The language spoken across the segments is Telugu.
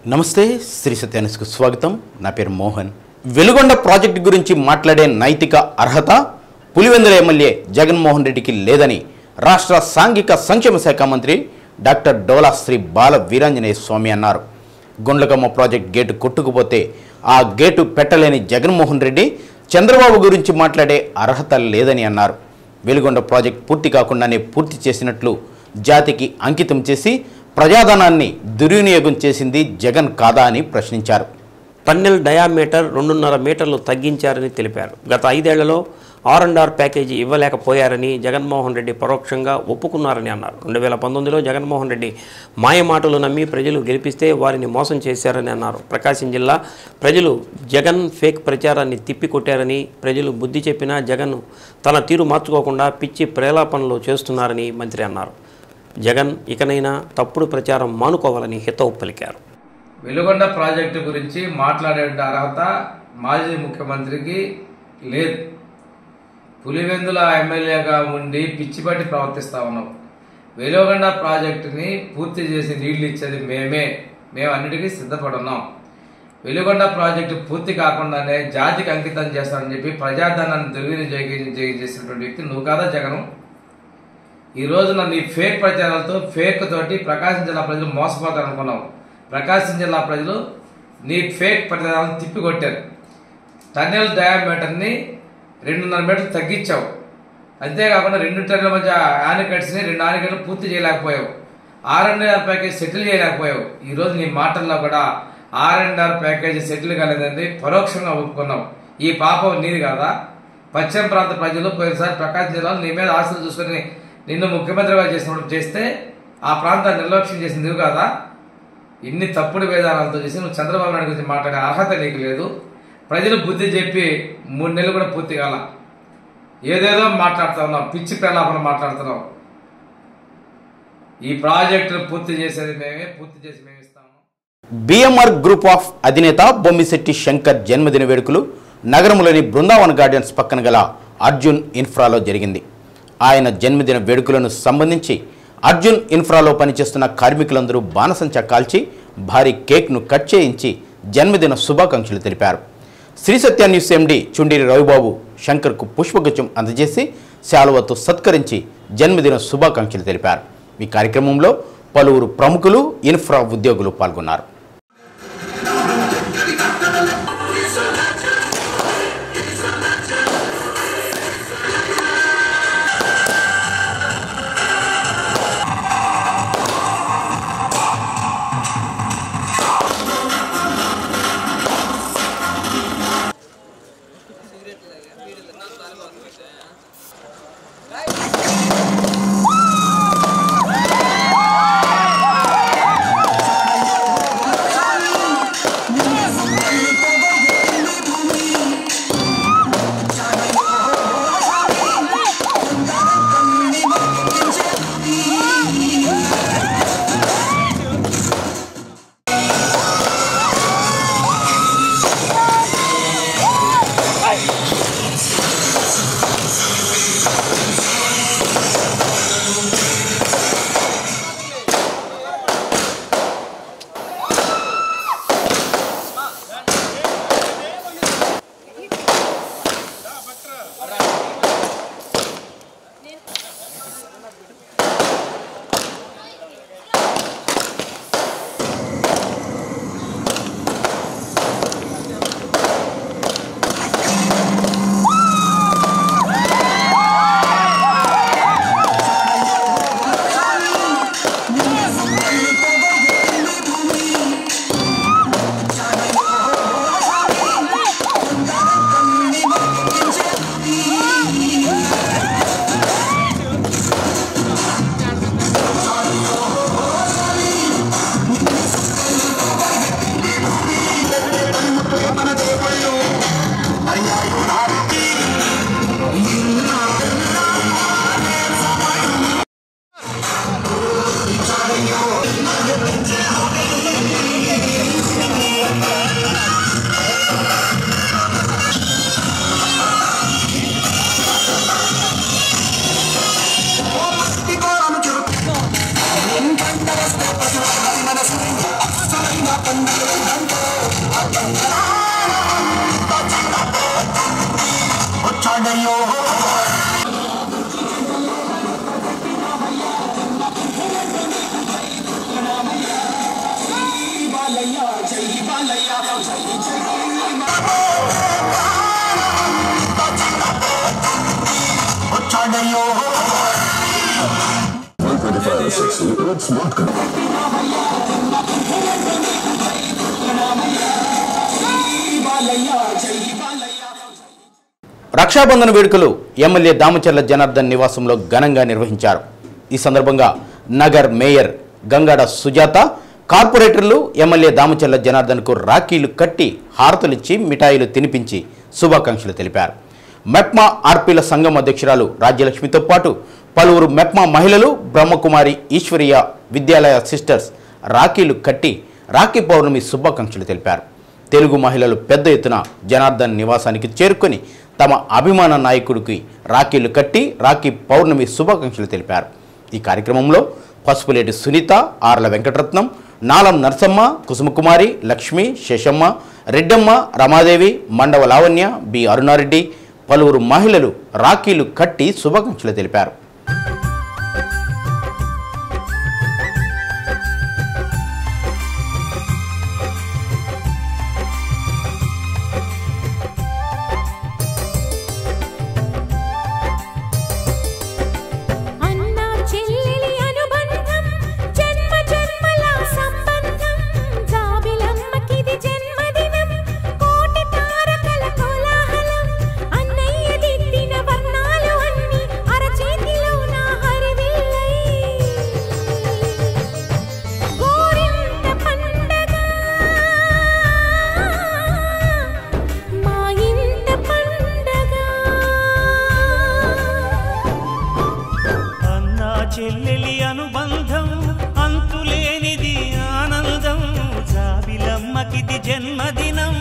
నమస్తే శ్రీ సత్య న్యూస్కు స్వాగతం. నా పేరు మోహన్. వెలుగొండ ప్రాజెక్టు గురించి మాట్లాడే నైతిక అర్హత పులివెందుల ఎమ్మెల్యే జగన్మోహన్ రెడ్డికి లేదని రాష్ట్ర సాంఘిక సంక్షేమ శాఖ మంత్రి డాక్టర్ డోలా శ్రీ బాల వీరాంజనేయ స్వామి అన్నారు. గుండ్లకమ్మ ప్రాజెక్టు గేటు కొట్టుకుపోతే ఆ గేటు పెట్టలేని జగన్మోహన్ రెడ్డి చంద్రబాబు గురించి మాట్లాడే అర్హత లేదని అన్నారు. వెలుగొండ ప్రాజెక్టు పూర్తి కాకుండానే పూర్తి చేసినట్లు జాతికి అంకితం చేసి ప్రజాధనాన్ని దుర్వినియోగం చేసింది జగన్ కాదా అని ప్రశ్నించారు. టన్నెల్ డయామీటర్ 2.5 మీటర్లు తగ్గించారని తెలిపారు. గత 5 ఏళ్లలో R&R ప్యాకేజీ ఇవ్వలేకపోయారని జగన్మోహన్ రెడ్డి పరోక్షంగా ఒప్పుకున్నారని అన్నారు. 2019లో జగన్మోహన్ రెడ్డి మాయమాటలు నమ్మి ప్రజలు గెలిపిస్తే వారిని మోసం చేశారని అన్నారు. ప్రకాశం జిల్లా ప్రజలు జగన్ ఫేక్ ప్రచారాన్ని తిప్పికొట్టారని, ప్రజలు బుద్ధి చెప్పినా జగన్ తన తీరు మార్చుకోకుండా పిచ్చి ప్రేలాపనలు చేస్తున్నారని మంత్రి అన్నారు. జగన్ ఇకనైనా తప్పుడు ప్రచారం మానుకోవాలని హితవు పలికారు. వెలుగొండ ప్రాజెక్టు గురించి మాట్లాడే అర్హత మాజీ ముఖ్యమంత్రికి లేదు. పులివెందుల ఎమ్మెల్యేగా ఉండి పిచ్చిపట్టి ప్రవర్తిస్తా ఉన్నాం. వెలుగొండ ప్రాజెక్టుని పూర్తి చేసి నీళ్లు ఇచ్చేది మేము అన్నిటికీ సిద్ధపడున్నాం. వెలుగొండ ప్రాజెక్టు పూర్తి కాకుండానే జాతికి అంకితం చేస్తానని చెప్పి ప్రజాధనాన్ని దుర్వినియోగం చేసినటువంటి వ్యక్తి నువ్వు కాదా జగన్? ఈ రోజున నీ ఫేక్ ప్రచారాలతో ఫేక్ తోటి ప్రకాశం జిల్లా ప్రజలు మోసపోతారనుకున్నావు. ప్రకాశం జిల్లా ప్రజలు నీ ఫేక్ ప్రచారాలను తిప్పికొట్టారు. టన్నెల్ డయామీటర్ని 2.5 మీటర్లు తగ్గించావు. అంతేకాకుండా 2 టన్నుల మధ్య ఆనకట్స్ని 2 ఆనకట్లు పూర్తి చేయలేకపోయావు. R&R package settle చేయలేకపోయావు. ఈరోజు నీ మాటల్లో కూడా R&R ప్యాకేజీ సెటిల్ కాలేదండి పరోక్షంగా ఒప్పుకున్నావు. ఈ పాపం నీది కాదా? పశ్చిమ ప్రాంత ప్రజలు పోయినసారి ప్రకాశం జిల్లాలో నీ మీద ఆశలు చూసుకొని నిన్ను ముఖ్యమంత్రిగా చేసినప్పుడు చేస్తే ఆ ప్రాంతాన్ని నిర్లక్ష్యం చేసింది నువ్వు కాదా? ఇన్ని తప్పుడు విధానాలతో చేసి నువ్వు చంద్రబాబు నాయుడు గురించి మాట్లాడే అర్హత నీకు లేదు. ప్రజలు బుద్ధి చెప్పి 3 నెలలు కూడా పూర్తి కాల. ఏదేదో మాట్లాడుతున్నావు, పిచ్చి ప్రలాపన మాట్లాడుతున్నావు. ఈ ప్రాజెక్టును పూర్తి చేసేది మేము ఇస్తాము. బిఎంఆర్ గ్రూప్ ఆఫ్ అధినేత బొమ్మిశెట్టి శంకర్ జన్మదిన వేడుకలు నగరంలోని బృందావన్ గార్డెన్స్ పక్కన గల అర్జున్ ఇన్ఫ్రాలో జరిగింది. ఆయన జన్మదిన వేడుకలను సంబంధించి అర్జున్ ఇన్ఫ్రాలో పనిచేస్తున్న కార్మికులందరూ బాణసంచా కాల్చి భారీ కేక్ను కట్ చేయించి జన్మదిన శుభాకాంక్షలు తెలిపారు. శ్రీ సత్య న్యూస్ ఎండి చుండీరి రవిబాబు శంకర్కు పుష్పగుచ్చం అందజేసి శాలువతో సత్కరించి జన్మదిన శుభాకాంక్షలు తెలిపారు. ఈ కార్యక్రమంలో పలువురు ప్రముఖులు, ఇన్ఫ్రా ఉద్యోగులు పాల్గొన్నారు. రక్షాబంధన వేడుకలు ఎమ్మెల్యే దామచర్ల జనార్దన్ నివాసంలో ఘనంగా నిర్వహించారు. ఈ సందర్భంగా నగర్ మేయర్ గంగాడ సుజాత, కార్పొరేటర్లు ఎమ్మెల్యే దామచర్ల జనార్దన్కు రాఖీలు కట్టి హారతులిచ్చి మిఠాయిలు తినిపించి శుభాకాంక్షలు తెలిపారు. మెప్మా ఆర్పీల సంఘం అధ్యక్షురాలు రాజ్యలక్ష్మితో పాటు పలువురు మెప్మా మహిళలు, బ్రహ్మకుమారి ఈశ్వరీయ విద్యాలయ సిస్టర్స్ రాఖీలు కట్టి రాఖీ పౌర్ణమి శుభాకాంక్షలు తెలిపారు. తెలుగు మహిళలు పెద్ద ఎత్తున జనార్దన్ నివాసానికి చేరుకొని తమ అభిమాన నాయకుడికి రాఖీలు కట్టి రాఖీ పౌర్ణమి శుభాకాంక్షలు తెలిపారు. ఈ కార్యక్రమంలో పసుపులేటి సునీత, ఆర్ల వెంకటరత్నం, నాలం నరసమ్మ, కుసుమకుమారి, లక్ష్మి, శేషమ్మ, రెడ్డమ్మ, రమాదేవి, మండవ లావణ్య, బి అరుణారెడ్డి, పలువురు మహిళలు రాఖీలు కట్టి శుభాకాంక్షలు తెలిపారు. చెల్లెలి అనుబంధం అంతులేనిది ఆనందం, జాబిలమ్మకిది జన్మదినం,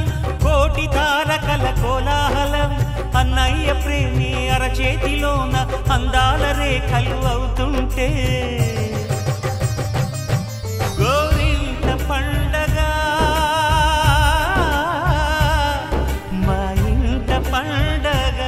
కోటి తారకల కోలాహలం, అన్నయ్య ప్రేమి అరచేతిలోన అందాల రేఖలు అవుతుంటే గోరింట పండగ మా ఇంట పండగ.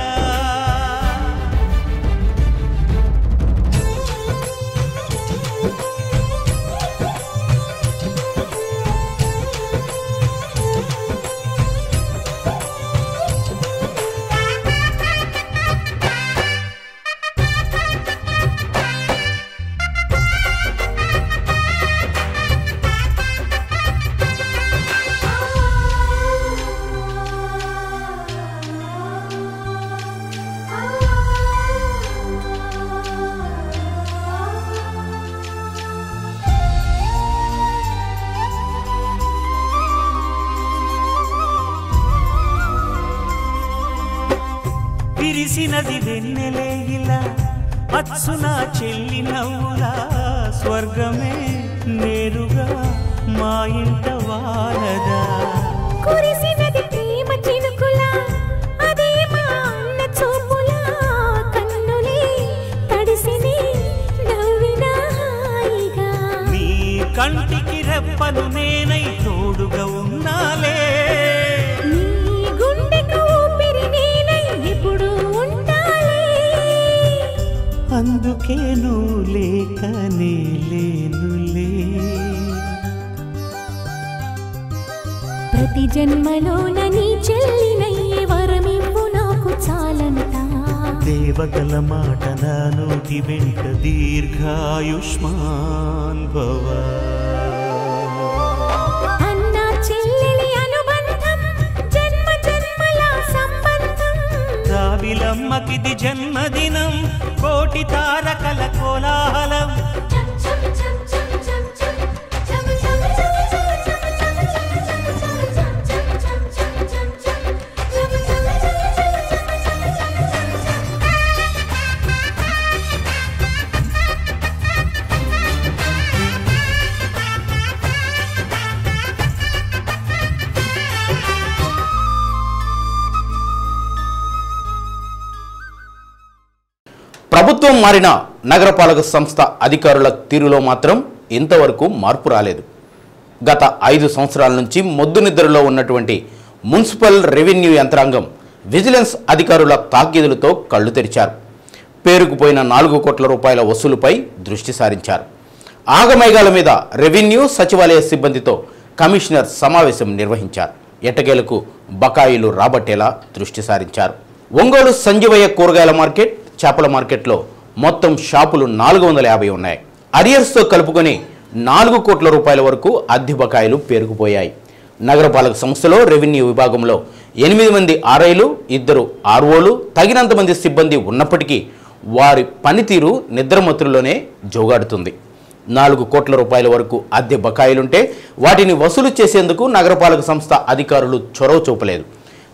విరిసినది వెన్నెలే ఇలా అచ్చున చెల్లి నవ్వులా, స్వర్గమే నేరుగా మా ఇంట వారదా. కురిసినది ప్రేమ చినుకులా, అదే మా అన్న చూపులా, కన్నులే తడిసిని నవ్వినా హాయిగా. నీ కంటికి రెప్పను నేనై తోడుగా ఉన్నాలే, అందుకే నువ్వు లేకనే లేనులే. ప్రతి జన్మలోన నీ చెల్లినయ్యే వరమివ్వు నాకు చాలంట. దేవతల మాట నా నోటి వెంట దీర్ఘాయుష్మాన్ భవ. అన్నా చెల్లెలి అనుబంధం జన్మ జన్మల సంబంధం, రావిలమ్మకిది జన్మదినం, కోటి తారకల కోలాహలం. ప్రభుత్వం మారిన నగరపాలక సంస్థ అధికారుల తీరులో మాత్రం ఇంతవరకు మార్పు రాలేదు. గత 5 సంవత్సరాల నుంచి మొద్దు నిద్రలో ఉన్నటువంటి మున్సిపల్ రెవెన్యూ యంత్రాంగం విజిలెన్స్ అధికారుల తాకీదులతో కళ్ళు తెరిచారు. పేరుకుపోయిన 4 కోట్ల రూపాయల వసూలుపై దృష్టి సారించారు. ఆగమేఘాల మీద రెవెన్యూ సచివాలయ సిబ్బందితో కమిషనర్ సమావేశం నిర్వహించారు. ఎట్టకేలకు బకాయిలు రాబట్టేలా దృష్టి సారించారు. ఒంగోలు సంజీవయ్య కూరగాయల మార్కెట్, చేపల మార్కెట్లో మొత్తం షాపులు 450 ఉన్నాయి. అరియర్స్తో కలుపుకొని 4 కోట్ల రూపాయల వరకు అద్దె బకాయిలు పేరుకుపోయాయి. నగరపాలక సంస్థలో రెవెన్యూ విభాగంలో 8 మంది ఆర్ఐలు, 2 ఆర్ఓలు, తగినంత మంది సిబ్బంది ఉన్నప్పటికీ వారి పనితీరు నిద్రమత్తులోనే జోగాడుతుంది. 4 కోట్ల రూపాయల వరకు అద్దె బకాయిలుంటే వాటిని వసూలు చేసేందుకు నగరపాలక సంస్థ అధికారులు చొరవ చూపలేదు.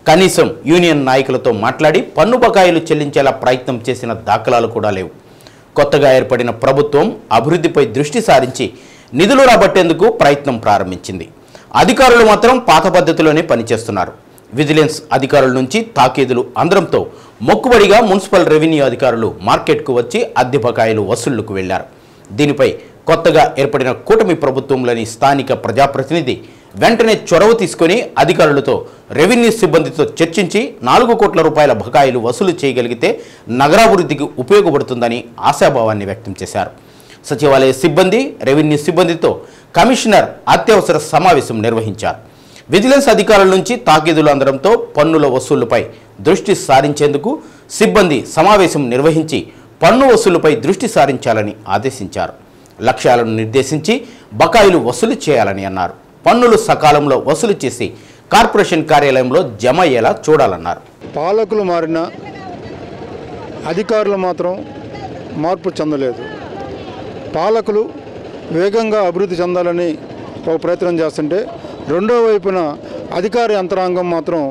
కనీసం యూనియన్ నాయకులతో మాట్లాడి పన్ను బకాయిలు చెల్లించేలా ప్రయత్నం చేసిన దాఖలాలు కూడా లేవు. కొత్తగా ఏర్పడిన ప్రభుత్వం అభివృద్ధిపై దృష్టి సారించి నిధులు రాబట్టేందుకు ప్రయత్నం ప్రారంభించింది. అధికారులు మాత్రం పాత పద్ధతిలోనే పనిచేస్తున్నారు. విజిలెన్స్ అధికారుల నుంచి తాకీదులు అందడంతో మొక్కుబడిగా మున్సిపల్ రెవెన్యూ అధికారులు మార్కెట్కు వచ్చి అద్దె బకాయిలు వసూళ్లకు వెళ్లారు. దీనిపై కొత్తగా ఏర్పడిన కూటమి ప్రభుత్వంలోని స్థానిక ప్రజాప్రతినిధి వెంటనే చొరవ తీసుకొని అధికారులతో రెవెన్యూ సిబ్బందితో చర్చించి 4 కోట్ల రూపాయల బకాయిలు వసూలు చేయగలిగితే నగరాభివృద్ధికి ఉపయోగపడుతుందని ఆశాభావాన్ని వ్యక్తం చేశారు. సచివాలయ సిబ్బంది, రెవెన్యూ సిబ్బందితో కమిషనర్ అత్యవసర సమావేశం నిర్వహించారు. విజిలెన్స్ అధికారుల నుంచి తాకీదులు అందడంతో పన్నుల వసూళ్లపై దృష్టి సారించేందుకు సిబ్బంది సమావేశం నిర్వహించి పన్ను వసూలుపై దృష్టి సారించాలని ఆదేశించారు. లక్ష్యాలను నిర్దేశించి బకాయిలు వసూలు చేయాలని అన్నారు. పన్నులు సకాలంలో వసూలు చేసి కార్పొరేషన్ కార్యాలయంలో జమ అయ్యేలా చూడాలన్నారు. పాలకులు మారిన అధికారులు మాత్రం మార్పు చెందలేదు. పాలకులు వేగంగా అభివృద్ధి చెందాలని ఒక ప్రయత్నం చేస్తుంటే రెండో వైపున అధికార యంత్రాంగం మాత్రం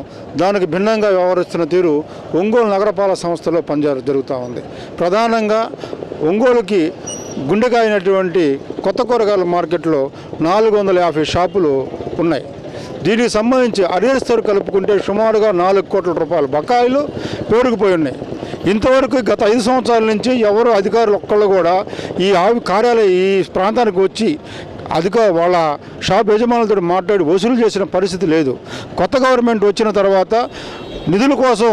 దానికి భిన్నంగా వ్యవహరిస్తున్న తీరు ఒంగోలు నగరపాలక సంస్థలో జరుగుతూ ఉంది. ప్రధానంగా ఒంగోలుకి గుండెగా అయినటువంటి కొత్త కూరగాయల మార్కెట్లో 450 షాపులు ఉన్నాయి. దీనికి సంబంధించి అరియర్స్తో కలుపుకుంటే సుమారుగా 4 కోట్ల రూపాయల బకాయిలు పేరుకుపోయి ఉన్నాయి. ఇంతవరకు గత 5 సంవత్సరాల నుంచి ఎవరు అధికారులు ఒక్కళ్ళు కూడా ఈ ప్రాంతానికి వచ్చి వాళ్ళ షాప్ యజమానులతో మాట్లాడి వసూలు చేసిన పరిస్థితి లేదు. కొత్త గవర్నమెంట్ వచ్చిన తర్వాత నిధుల కోసం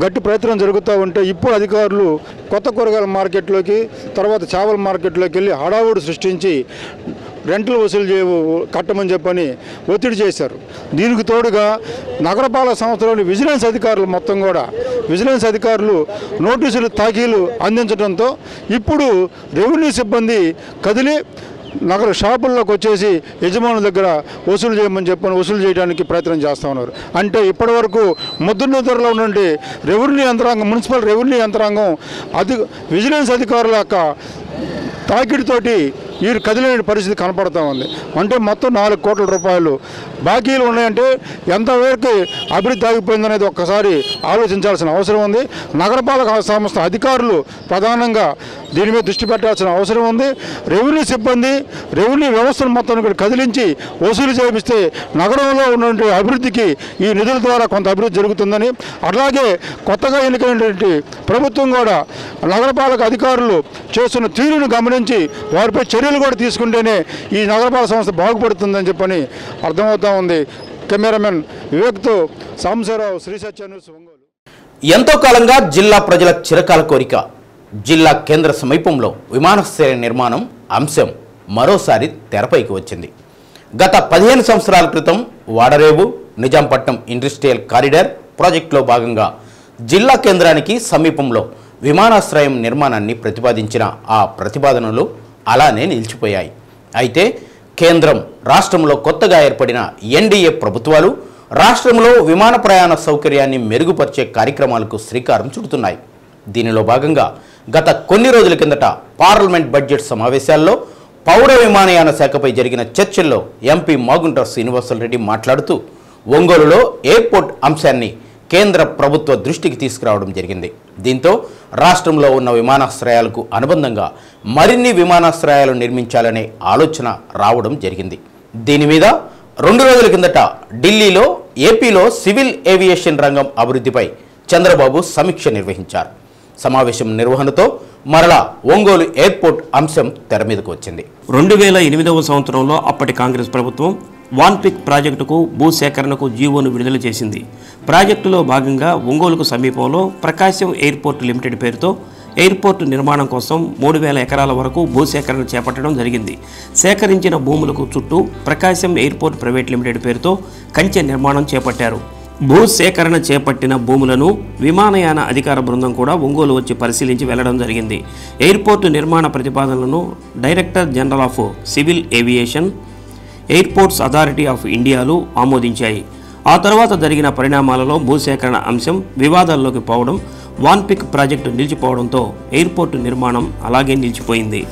గట్టి ప్రయత్నం జరుగుతూ ఉంటే ఇప్పుడు అధికారులు కొత్త కూరగాయల మార్కెట్లోకి, తర్వాత చేపల మార్కెట్లోకి వెళ్ళి హడావుడు సృష్టించి రెంట్లు వసూలు కట్టమని చెప్పని ఒత్తిడి చేశారు. దీనికి తోడుగా నగరపాలక సంస్థలోని విజిలెన్స్ అధికారులు మొత్తం కూడా విజిలెన్స్ అధికారులు నోటీసులు తాకీలు అందించడంతో ఇప్పుడు రెవెన్యూ సిబ్బంది కదిలి నగర షాపుల్లోకి వచ్చేసి యజమానుల దగ్గర వసూలు చేయమని చెప్పని వసూలు చేయడానికి ప్రయత్నం చేస్తూ ఉన్నారు. అంటే ఇప్పటివరకు ముద్దునిద్రలో ఉన్నటువంటి రెవెన్యూ యంత్రాంగం, మున్సిపల్ రెవెన్యూ యంత్రాంగం విజిలెన్స్ అధికారుల యొక్క తాకిడితోటి వీరు కదిలేని పరిస్థితి కనపడుతూ ఉంది. అంటే మొత్తం 4 కోట్ల రూపాయలు బాకీలు ఉన్నాయంటే ఎంతవరకు అభివృద్ధి ఆగిపోయిందనేది ఒక్కసారి ఆలోచించాల్సిన అవసరం ఉంది. నగరపాలక సంస్థ అధికారులు ప్రధానంగా దీని మీద దృష్టి పెట్టాల్సిన అవసరం ఉంది. రెవెన్యూ సిబ్బంది రెవెన్యూ వ్యవస్థను మొత్తం కూడా కదిలించి వసూలు చేపిస్తే నగరంలో ఉన్నటువంటి అభివృద్ధికి ఈ నిధుల ద్వారా కొంత అభివృద్ధి జరుగుతుందని, అలాగే కొత్తగా ఎన్నికైనటువంటి ప్రభుత్వం కూడా నగరపాలక అధికారులు చేస్తున్న తీరును గమనించి వారిపై చర్యలు కూడా తీసుకుంటేనే ఈ నగరపాలక సంస్థ బాగుపడుతుందని చెప్పని అర్థమవుతా ఉంది. కెమెరామెన్ వివేక్తో సాంబశివరావు, శ్రీ సత్య న్యూస్, ఒంగోలు. ఎంతో కాలంగా జిల్లా ప్రజల చిరకాల కోరిక జిల్లా కేంద్ర సమీపంలో విమానాశ్రయ నిర్మాణం అంశం మరోసారి తెరపైకి వచ్చింది. గత 15 సంవత్సరాల క్రితం వాడరేవు నిజాంపట్నం ఇండస్ట్రియల్ కారిడార్ ప్రాజెక్టులో భాగంగా జిల్లా కేంద్రానికి సమీపంలో విమానాశ్రయం నిర్మాణాన్ని ప్రతిపాదించిన ఆ ప్రతిపాదనలు అలానే నిలిచిపోయాయి. అయితే కేంద్రం, రాష్ట్రంలో కొత్తగా ఏర్పడిన ఎన్డీఏ ప్రభుత్వాలు రాష్ట్రంలో విమాన ప్రయాణ సౌకర్యాన్ని మెరుగుపరిచే కార్యక్రమాలకు శ్రీకారం చుడుతున్నాయి. దీనిలో భాగంగా గత కొన్ని రోజుల కిందట పార్లమెంట్ బడ్జెట్ సమావేశాల్లో పౌర విమానయాన శాఖపై జరిగిన చర్చల్లో ఎంపీ మాగుంట శ్రీనివాసరెడ్డి మాట్లాడుతూ ఒంగోలులో ఎయిర్పోర్ట్ అంశాన్ని కేంద్ర ప్రభుత్వ దృష్టికి తీసుకురావడం జరిగింది. దీంతో రాష్ట్రంలో ఉన్న విమానాశ్రయాలకు అనుబంధంగా మరిన్ని విమానాశ్రయాలు నిర్మించాలనే ఆలోచన రావడం జరిగింది. దీని మీద 2 రోజుల కిందట ఢిల్లీలో ఏపీలో సివిల్ ఏవియేషన్ రంగం అభివృద్ధిపై చంద్రబాబు సమీక్ష నిర్వహించారు. సమావేశం నిర్వహణతో మరలా ఒంగోలు ఎయిర్పోర్ట్ అంశం తెర మీదకు వచ్చింది. 2008వ సంవత్సరంలో అప్పటి కాంగ్రెస్ ప్రభుత్వం వాన్పిక్ ప్రాజెక్టుకు భూసేకరణకు జీవోను విడుదల చేసింది. ప్రాజెక్టులో భాగంగా ఒంగోలుకు సమీపంలో ప్రకాశం ఎయిర్పోర్ట్ లిమిటెడ్ పేరుతో ఎయిర్పోర్టు నిర్మాణం కోసం 3000 ఎకరాల వరకు భూసేకరణ చేపట్టడం జరిగింది. సేకరించిన భూములకు చుట్టూ ప్రకాశం ఎయిర్పోర్ట్ ప్రైవేట్ లిమిటెడ్ పేరుతో కంచె నిర్మాణం చేపట్టారు. భూసేకరణ చేపట్టిన భూములను విమానయాన అధికార బృందం కూడా ఒంగోలు వచ్చి పరిశీలించి వెళ్లడం జరిగింది. ఎయిర్పోర్టు నిర్మాణ ప్రతిపాదనలను director general of civil aviation, airports authority of ఇండియాలు ఆమోదించాయి. ఆ తర్వాత జరిగిన పరిణామాలలో భూసేకరణ అంశం వివాదాల్లోకి పోవడం, వాన్పిక్ ప్రాజెక్టు నిలిచిపోవడంతో ఎయిర్పోర్టు నిర్మాణం అలాగే నిలిచిపోయింది.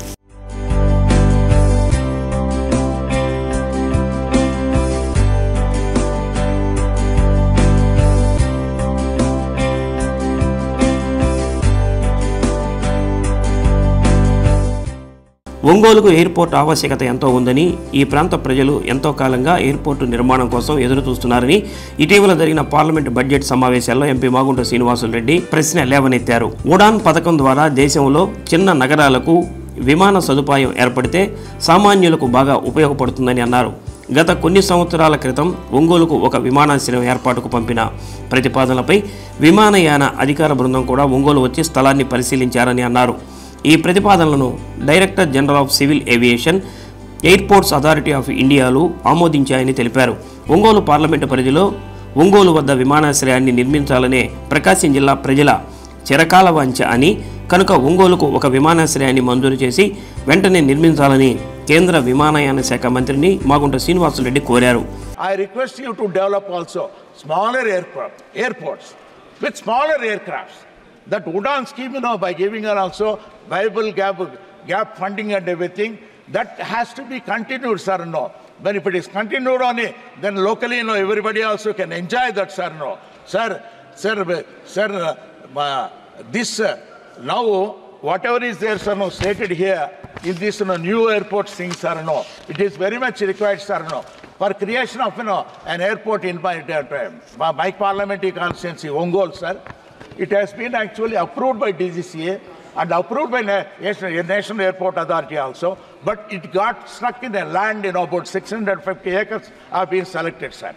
ఒంగోలుకు ఎయిర్పోర్ట్ ఆవశ్యకత ఎంతో ఉందని, ఈ ప్రాంత ప్రజలు ఎంతో కాలంగా ఎయిర్పోర్టు నిర్మాణం కోసం ఎదురు చూస్తున్నారని ఇటీవల జరిగిన పార్లమెంటు బడ్జెట్ సమావేశాల్లో ఎంపీ మాగుంట శ్రీనివాసులరెడ్డి ప్రశ్న లేవనెత్తారు. ఉడాన్ పథకం ద్వారా దేశంలో చిన్న నగరాలకు విమాన సదుపాయం ఏర్పడితే సామాన్యులకు బాగా ఉపయోగపడుతుందని అన్నారు. గత కొన్ని సంవత్సరాల క్రితం ఒంగోలుకు ఒక విమానాశ్రయం ఏర్పాటుకు పంపిన ప్రతిపాదనలపై విమానయాన అధికార బృందం కూడా ఒంగోలు వచ్చి స్థలాన్ని పరిశీలించారని అన్నారు. ఈ ప్రతిపాదనలను director general of civil aviation, airports authority of ఇండియాలు ఆమోదించాయని తెలిపారు. ఒంగోలు పార్లమెంటు పరిధిలో ఒంగోలు వద్ద విమానాశ్రయాన్ని నిర్మించాలనే ప్రకాశం జిల్లా ప్రజల చిరకాల వాంఛ అని, కనుక ఒంగోలుకు ఒక విమానాశ్రయాన్ని మంజూరు చేసి వెంటనే నిర్మించాలని కేంద్ర విమానయాన శాఖ మంత్రిని మాగుంట శ్రీనివాసులరెడ్డి కోరారు. I request you to develop also smaller airports with smaller aircrafts. That Udan scheme, by giving her also viable gap funding and everything, that has to be continued, sir, no. But if it is continued on it, then locally, everybody also can enjoy that, sir, no. Sir, this now, whatever is there, sir, no, stated here, in this new airport thing, sir, no, it is very much required, sir, no. For creation of, an airport in my parliamentary constituency, Ongole, sir, it has been actually approved by DGCA and approved by National Airport Authority also, but it got stuck in a land, about 650 acres have been selected, sir.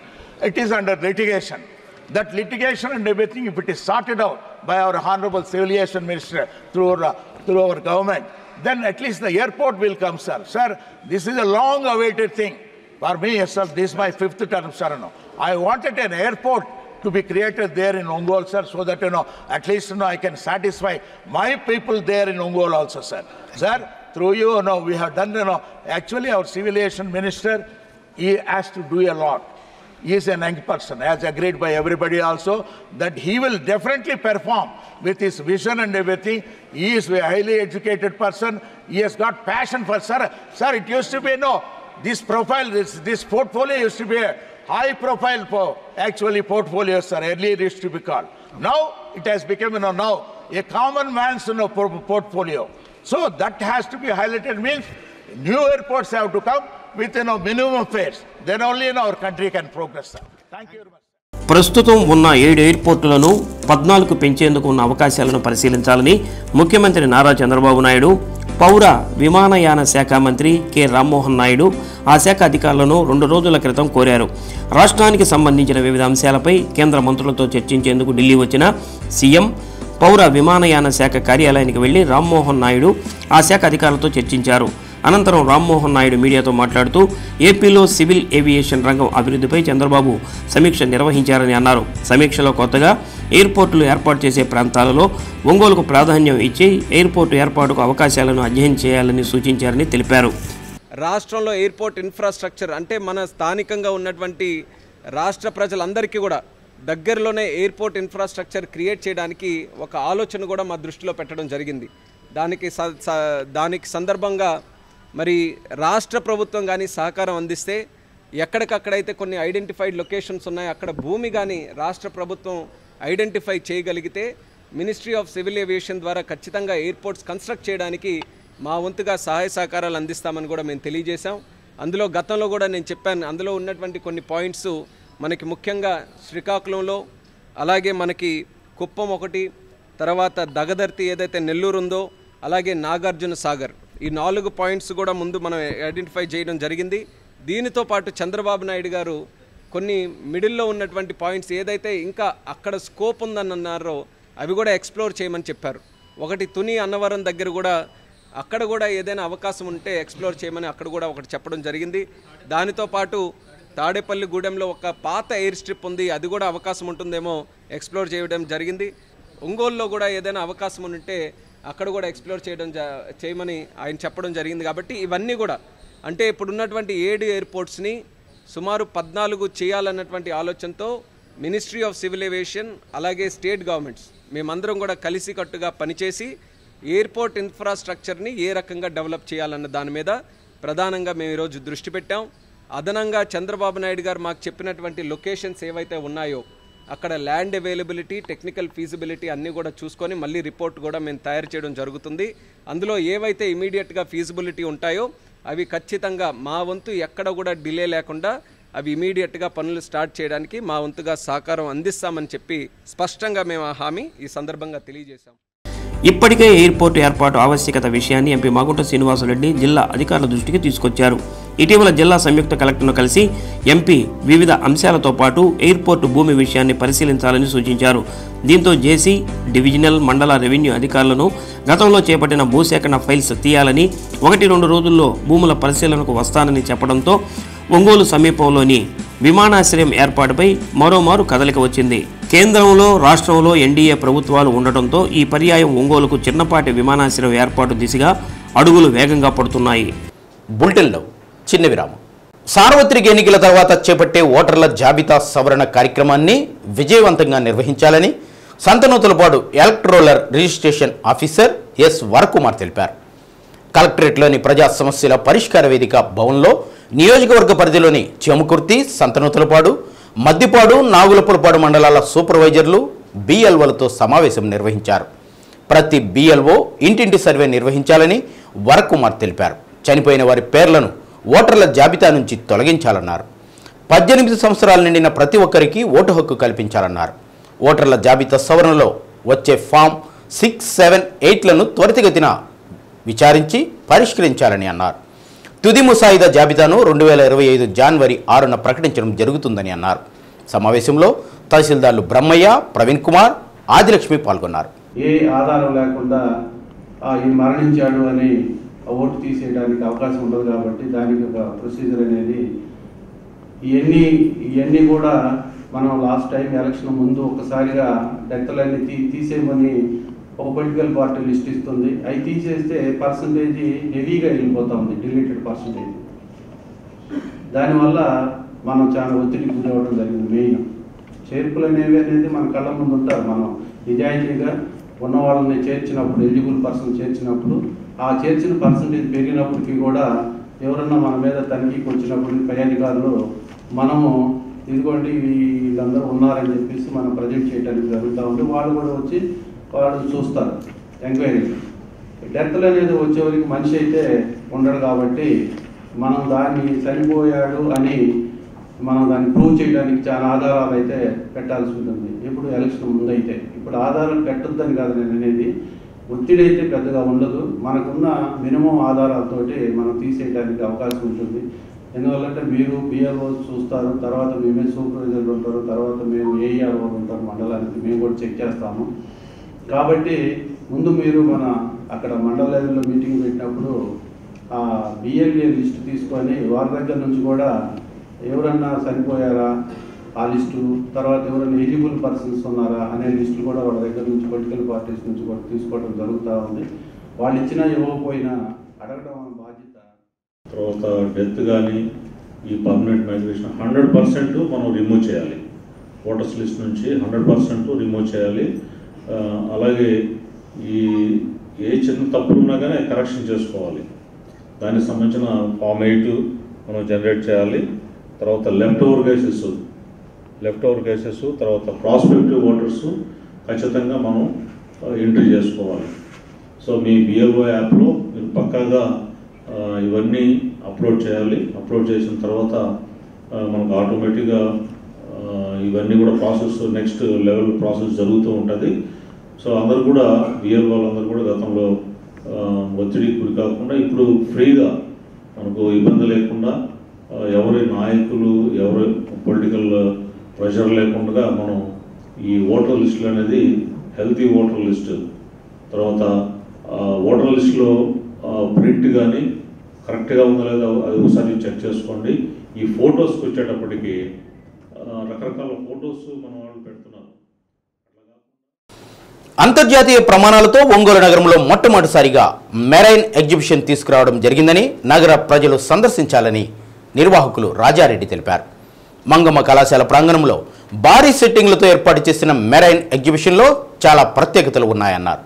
It is under litigation. That litigation and everything, if it is sorted out by our Honorable Civil Aviation Minister through our government, then at least the airport will come, sir. Sir, this is a long-awaited thing. For me, sir, this is my 5th term, sir. No. I wanted an airport to be created there in Ongole, sir, so that, at least, I can satisfy my people there in Ongole also, sir. Sir, through you, we have done, actually our Civil Aviation Minister, he has to do a lot. He is a young person, as agreed by everybody also, that he will definitely perform with his vision and everything. He is a highly educated person. He has got passion for, sir. Sir, it used to be, this profile, this portfolio used to be a high profile portfolio, sir. Earlier it used to be called. Now it has become, now a common man's portfolio. So that has to be highlighted. Means new airports have to come with minimum fares. Then only our country can progress, sir. Thank you very much. ప్రస్తుతం ఉన్న 7 ఎయిర్పోర్టులను 14కు పెంచేందుకు ఉన్న అవకాశాలను పరిశీలించాలని ముఖ్యమంత్రి నారా చంద్రబాబు నాయుడు, పౌర విమానయాన శాఖ మంత్రి కె రామ్మోహన్ నాయుడు ఆ శాఖ అధికారులను 2 రోజుల క్రితం కోరారు. రాష్ట్రానికి సంబంధించిన వివిధ అంశాలపై కేంద్ర మంత్రులతో చర్చించేందుకు ఢిల్లీ వచ్చిన సీఎం పౌర విమానయాన శాఖ కార్యాలయానికి వెళ్లి రామ్మోహన్ నాయుడు ఆ శాఖ అధికారులతో చర్చించారు. అనంతరం రామ్మోహన్ నాయుడు మీడియాతో మాట్లాడుతూ ఏపీలో సివిల్ ఏవియేషన్ రంగం అభివృద్ధిపై చంద్రబాబు సమీక్ష నిర్వహించారని అన్నారు. సమీక్షలో కొత్తగా ఎయిర్పోర్టులు ఏర్పాటు చేసే ప్రాంతాలలో ఒంగోలుకు ప్రాధాన్యం ఇచ్చి ఎయిర్పోర్టు ఏర్పాటుకు అవకాశాలను అధ్యయనం చేయాలని సూచించారని తెలిపారు. రాష్ట్రంలో ఎయిర్పోర్ట్ ఇన్ఫ్రాస్ట్రక్చర్ అంటే మన స్థానికంగా ఉన్నటువంటి రాష్ట్ర ప్రజలందరికీ కూడా దగ్గరలోనే ఎయిర్పోర్ట్ ఇన్ఫ్రాస్ట్రక్చర్ క్రియేట్ చేయడానికి ఒక ఆలోచన కూడా మా దృష్టిలో పెట్టడం జరిగింది. దానికి సందర్భంగా మరి రాష్ట్ర ప్రభుత్వం కానీ సహకారం అందిస్తే ఎక్కడికక్కడైతే కొన్ని ఐడెంటిఫైడ్ లొకేషన్స్ ఉన్నాయి అక్కడ భూమి కానీ రాష్ట్ర ప్రభుత్వం ఐడెంటిఫై చేయగలిగితే మినిస్ట్రీ ఆఫ్ సివిల్ ఏవియేషన్ ద్వారా ఖచ్చితంగా ఎయిర్పోర్ట్స్ కన్స్ట్రక్ట్ చేయడానికి మా వంతుగా సహాయ సహకారాలు అందిస్తామని కూడా మేము తెలియజేశాం. అందులో గతంలో కూడా నేను చెప్పాను, అందులో ఉన్నటువంటి కొన్ని పాయింట్స్ మనకి ముఖ్యంగా శ్రీకాకుళంలో, అలాగే మనకి కుప్పం ఒకటి, తర్వాత దగదర్తి ఏదైతే నెల్లూరు ఉందో, అలాగే నాగార్జున సాగర్, ఈ 4 పాయింట్స్ కూడా ముందు మనం ఐడెంటిఫై చేయడం జరిగింది. దీనితో పాటు చంద్రబాబు నాయుడు గారు కొన్ని మిడిల్లో ఉన్నటువంటి పాయింట్స్ ఏదైతే ఇంకా అక్కడ స్కోప్ ఉందని అన్నారో అవి కూడా ఎక్స్ప్లోర్ చేయమని చెప్పారు. ఒకటి తుని అన్నవరం దగ్గర కూడా అక్కడ కూడా ఏదైనా అవకాశం ఉంటే ఎక్స్ప్లోర్ చేయమని అక్కడ కూడా ఒకటి చెప్పడం జరిగింది. దానితో పాటు తాడేపల్లిగూడెంలో ఒక పాత ఎయిర్ స్ట్రిప్ ఉంది, అది కూడా అవకాశం ఉంటుందేమో ఎక్స్ప్లోర్ చేయడం జరిగింది. ఒంగోలులో కూడా ఏదైనా అవకాశం ఉంటే అక్కడ కూడా ఎక్స్ప్లోర్ చేయమని ఆయన చెప్పడం జరిగింది. కాబట్టి ఇవన్నీ కూడా అంటే ఇప్పుడున్నటువంటి 7 ఎయిర్పోర్ట్స్ని సుమారు 14 చేయాలన్నటువంటి ఆలోచనతో మినిస్ట్రీ ఆఫ్ సివిల్ ఏవియేషన్ అలాగే స్టేట్ గవర్నమెంట్స్ మేమందరం కూడా కలిసికట్టుగా పనిచేసి ఎయిర్పోర్ట్ ఇన్ఫ్రాస్ట్రక్చర్ని ఏ రకంగా డెవలప్ చేయాలన్న దాని మీద ప్రధానంగా మేము ఈరోజు దృష్టి పెట్టాం. అదనంగా చంద్రబాబు నాయుడు గారు మాకు చెప్పినటువంటి లొకేషన్స్ ఏవైతే ఉన్నాయో అక్కడ ల్యాండ్ అవైలబిలిటీ, టెక్నికల్ ఫీజిబిలిటీ అన్నీ కూడా చూసుకొని మళ్ళీ రిపోర్ట్ కూడా మేము తయారు చేయడం జరుగుతుంది. అందులో ఏవైతే ఇమీడియట్గా ఫీజిబిలిటీ ఉంటాయో అవి ఖచ్చితంగా మా వంతు ఎక్కడ కూడా డిలే లేకుండా అవి ఇమీడియట్గా పనులు స్టార్ట్ చేయడానికి మా వంతుగా సహకారం అందిస్తామని చెప్పి స్పష్టంగా మేము ఆ హామీ ఈ సందర్భంగా తెలియజేశాం. ఇప్పటికే ఎయిర్పోర్టు ఏర్పాటు ఆవశ్యకత విషయాన్ని ఎంపీ మాగుంట శ్రీనివాసరెడ్డి జిల్లా అధికారుల దృష్టికి తీసుకొచ్చారు. ఇటీవల జిల్లా సంయుక్త కలెక్టర్ను కలిసి ఎంపీ వివిధ అంశాలతో పాటు ఎయిర్పోర్టు భూమి విషయాన్ని పరిశీలించాలని సూచించారు. దీంతో జేసీ, డివిజనల్, మండల రెవెన్యూ అధికారులను గతంలో చేపట్టిన భూసేకరణ ఫైల్స్ తీయాలని 1-2 రోజుల్లో భూముల పరిశీలనకు వస్తానని చెప్పడంతో ఒంగోలు సమీపంలోని విమానాశ్రయం ఏర్పాటుపై మరోమారు కదలిక వచ్చింది. కేంద్రంలో, రాష్ట్రంలో ఎన్డీఏ ప్రభుత్వాలు ఉండటంతో ఈ పర్యాయం ఒంగోలుకు చిన్నపాటి విమానాశ్రయం ఏర్పాటు దిశగా అడుగులు వేగంగా పడుతున్నాయి. బులెటిన్లో చిన్న విరామం. సార్వత్రిక ఎన్నికల తర్వాత చేపట్టే ఓటర్ల జాబితా సవరణ కార్యక్రమాన్ని విజయవంతంగా నిర్వహించాలని Santhanuthalapadu electoral registration officer S Varakumar తెలిపారు. కలెక్టరేట్లోని ప్రజా సమస్యల పరిష్కార వేదిక భవన్లో నియోజకవర్గ పరిధిలోని చెముకుర్తి, సంతనూతలపాడు, మద్దిపాడు, నాగులపులపాడు మండలాల సూపర్వైజర్లు, బిఎల్ఓలతో సమావేశం నిర్వహించారు. ప్రతి బిఎల్ఓ ఇంటింటి సర్వే నిర్వహించాలని వరకుమార్ తెలిపారు. చనిపోయిన వారి పేర్లను ఓటర్ల జాబితా నుంచి తొలగించాలన్నారు. 18 సంవత్సరాలు నిండిన ప్రతి ఒక్కరికి ఓటు హక్కు కల్పించాలన్నారు. ఓటర్ల జాబితా సవరణలో వచ్చే ఫామ్ 6, 7, 8లను త్వరితగతిన విచారించి పరిష్కరించాలని అన్నారు. తుది ముసాయిదా జాబితాను 2025 జనవరి 6న ప్రకటించడం జరుగుతుందని అన్నారు. సమావేశంలో తహసీల్దార్లు బ్రహ్మయ్య, ప్రవీణ్ కుమార్, ఆదిలక్ష్మి పాల్గొన్నారు. ఏ ఆధారం లేకుండా ఈ మరణించాడు అని ఓటు తీసేయడానికి అవకాశం ఉండదు కాబట్టి దానికి ఒక ప్రొసీజర్ అనేది ఇవన్నీ కూడా మనం లాస్ట్ టైం ఎలక్షన్ ముందు ఒక్కసారిగా డెత్లన్నీ తీసేయమని ఒక పొలిటికల్ పార్టీ లిస్ట్ ఇస్తుంది. అవి తీసేస్తే పర్సంటేజ్ హెవీగా వెళ్ళిపోతూ ఉంది, డిలీటెడ్ పర్సంటేజ్. దానివల్ల మనం చాలా ఒత్తిడికి గురవడం జరిగింది. మెయిన్ చేర్పులు అనేవి అనేది మన కళ్ళ ముందు ఉంటారు. మనం నిజాయితీగా ఉన్న వాళ్ళని చేర్చినప్పుడు, ఎలిజిబుల్ పర్సన్ చేర్చినప్పుడు ఆ చేర్చిన పర్సంటేజ్ పెరిగినప్పటికీ కూడా ఎవరన్నా మన మీద తనిఖీకి వచ్చినప్పుడు పై అధికారులు మనము ఇదిగోండి వీళ్ళందరూ ఉన్నారని చెప్పేసి మనం ప్రజెంట్ చేయడానికి జరుగుతూ ఉంటే వాళ్ళు కూడా వచ్చి వాళ్ళు చూస్తారు ఎంక్వైరీ. డెత్లు అనేది వచ్చేవరకు మనిషి అయితే ఉండడు కాబట్టి మనం దాన్ని చనిపోయాడు అని మనం దాన్ని ప్రూవ్ చేయడానికి చాలా ఆధారాలు అయితే పెట్టాల్సి ఉంటుంది. ఇప్పుడు ఎలక్షన్ ముందైతే ఇప్పుడు ఆధారాలు పెట్టొద్దని కాదు నేను అనేది, ఒత్తిడి అయితే పెద్దగా ఉండదు. మనకున్న మినిమం ఆధారాలతోటి మనం తీసేయడానికి అవకాశం ఉంటుంది. ఎందువల్లంటే మీరు బిఎల్ఓ చూస్తారు, తర్వాత మేమే సూపర్వైజర్లు ఉంటారు, తర్వాత మేము ఏఈఆర్ఓ ఉంటారు మండలానికి, మేము కూడా చెక్ చేస్తాము. కాబట్టి ముందు మీరు అక్కడ మండల లెవెల్లో మీటింగ్ పెట్టినప్పుడు ఆ బిఎల్ఏ లిస్టు తీసుకొని వారి దగ్గర నుంచి కూడా ఎవరన్నా చనిపోయారా ఆ లిస్టు, తర్వాత ఎవరైనా ఎలిజిబుల్ పర్సన్స్ ఉన్నారా అనే లిస్టు కూడా వాళ్ళ దగ్గర నుంచి పొలిటికల్ పార్టీస్ నుంచి కూడా తీసుకోవడం జరుగుతూ ఉంది. వాళ్ళు ఇచ్చినా ఇవ్వకపోయినా అడగడం బాధ్యత. తర్వాత డెత్ కానీ ఈ పర్మనెంట్ మైగ్రేషన్ 100% మనం రిమూవ్ చేయాలి. ఓటర్స్ లిస్ట్ నుంచి 100% రిమూవ్ చేయాలి. అలాగే ఏ చిన్న తప్పులు ఉన్నా కానీ కరెక్షన్ చేసుకోవాలి. దానికి సంబంధించిన ఫామ్ 8 మనం జనరేట్ చేయాలి. తర్వాత లెఫ్ట్ ఓవర్ కేసెస్ తర్వాత ప్రాస్పెక్టివ్ ఓటర్స్ ఖచ్చితంగా మనం ఎంట్రీ చేసుకోవాలి. సో మీ బిఎల్ఓ యాప్లో మీరు పక్కాగా ఇవన్నీ అప్లోడ్ చేయాలి. అప్లోడ్ చేసిన తర్వాత మనకు ఆటోమేటిక్గా ఇవన్నీ కూడా ప్రాసెస్ నెక్స్ట్ లెవెల్ ప్రాసెస్ జరుగుతూ ఉంటుంది. సో అందరూ కూడా బిఎల్ఓ అందరూ కూడా గతంలో ఒత్తిడికి గురి కాకుండా ఇప్పుడు ఫ్రీగా మనకు ఇబ్బంది లేకుండా ఎవరి నాయకులు ఎవరి పొలిటికల్ ప్రెషర్ లేకుండా మనం ఈ ఓటర్ లిస్టులు అనేది హెల్తీ ఓటర్ లిస్టు, తర్వాత ఓటర్ లిస్టులో ప్రింట్ కానీ కరెక్ట్గా ఉందా లేదా అది ఒకసారి చెక్ చేసుకోండి. ఈ ఫొటోస్కి వచ్చేటప్పటికి రకరకాల ఫొటోస్ మన వాళ్ళు పెడుతున్నారు. అంతర్జాతీయ ప్రమాణాలతో ఒంగోలు నగరంలో మొట్టమొదటిసారిగా మెరైన్ ఎగ్జిబిషన్ తీసుకురావడం జరిగిందని నగర ప్రజలు సందర్శించాలని నిర్వాహకులు రాజారెడ్డి తెలిపారు. మంగమ్మ కళాశాల ప్రాంగణంలో భారీ సెట్టింగ్లతో ఏర్పాటు చేసిన మెరైన్ ఎగ్జిబిషన్లో చాలా ప్రత్యేకతలు ఉన్నాయన్నారు.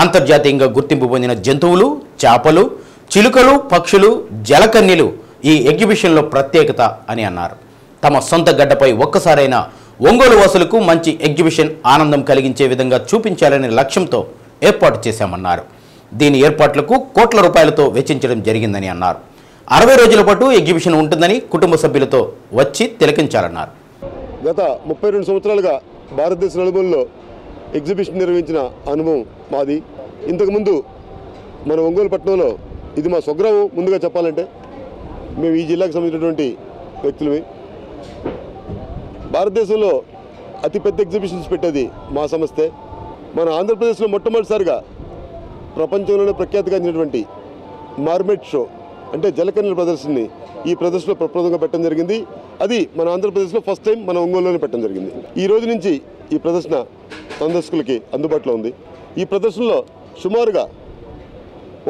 అంతర్జాతీయంగా గుర్తింపు పొందిన జంతువులు, చేపలు, చిలుకలు, పక్షులు, జలకన్యలు ఈ ఎగ్జిబిషన్లో ప్రత్యేకత అని అన్నారు. తమ సొంత గడ్డపై ఒక్కసారైనా ఒంగోలు వాసులకు మంచి ఎగ్జిబిషన్ ఆనందం కలిగించే విధంగా చూపించాలనే లక్ష్యంతో ఏర్పాటు చేశామన్నారు. దీని ఏర్పాట్లకు కోట్ల రూపాయలతో వెచ్చించడం జరిగిందని అన్నారు. 60 రోజుల పాటు ఎగ్జిబిషన్ ఉంటుందని కుటుంబ సభ్యులతో వచ్చి తిలకించాలన్నారు. గత 32 సంవత్సరాలుగా భారతదేశ నలుమూలలో ఎగ్జిబిషన్ నిర్వహించిన అనుభవం మాది. ఇంతకుముందు మన ఒంగోలు పట్టణంలో ఇది మా స్వగ్రామం. ముందుగా చెప్పాలంటే మేము ఈ జిల్లాకు సంబంధించినటువంటి వ్యక్తులమే. భారతదేశంలో అతిపెద్ద ఎగ్జిబిషన్స్ పెట్టేది మా సంస్థే. మన ఆంధ్రప్రదేశ్లో మొట్టమొదటిసారిగా ప్రపంచంలోనే ప్రఖ్యాతిగాంచినటువంటి మార్మెట్ షో అంటే జలకన్యల ప్రదర్శనని ఈ ప్రదర్శనలో ప్రప్రదంగా పెట్టడం జరిగింది. అది మన ఆంధ్రప్రదేశ్లో ఫస్ట్ టైం మన ఒంగోలులోనే పెట్టడం జరిగింది. ఈ రోజు నుంచి ఈ ప్రదర్శన సందర్శకులకి అందుబాటులో ఉంది. ఈ ప్రదర్శనలో సుమారుగా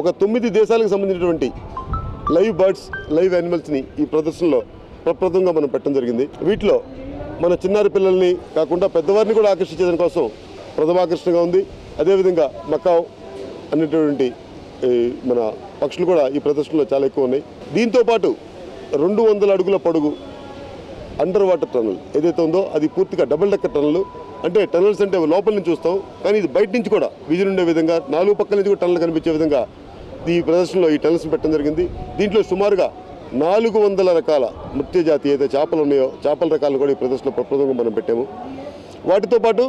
ఒక 9 దేశాలకు సంబంధించినటువంటి లైవ్ బర్డ్స్, లైవ్ యానిమల్స్ని ఈ ప్రదర్శనలో ప్రప్రదంగా మనం పెట్టడం జరిగింది. వీటిలో మన చిన్నారి పిల్లల్ని కాకుండా పెద్దవారిని కూడా ఆకర్షించడం కోసం ప్రథమాకర్షణగా ఉంది. అదేవిధంగా మకావ్ అనేటువంటి మన పక్షులు కూడా ఈ ప్రదర్శనలో చాలా ఎక్కువ ఉన్నాయి. దీంతోపాటు 200 అడుగుల పొడుగు అండర్ వాటర్ టనల్ ఏదైతే ఉందో అది పూర్తిగా డబుల్ డెక్కర్ టనల్. అంటే టనల్స్ అంటే లోపల నుంచి చూస్తాం, కానీ ఇది బయట నుంచి కూడా విజన్ ఉండే విధంగా 4 పక్కల నుంచి కూడా టనల్ కనిపించే విధంగా ఈ ప్రదర్శనలో ఈ టనల్స్ పెట్టడం జరిగింది. దీంట్లో సుమారుగా 400 రకాల మృత్య జాతి ఏదైతే చేపలు ఉన్నాయో చేపల రకాలను కూడా ఈ ప్రదర్శనలో ప్రప్రదంగా మనం పెట్టాము. వాటితో పాటు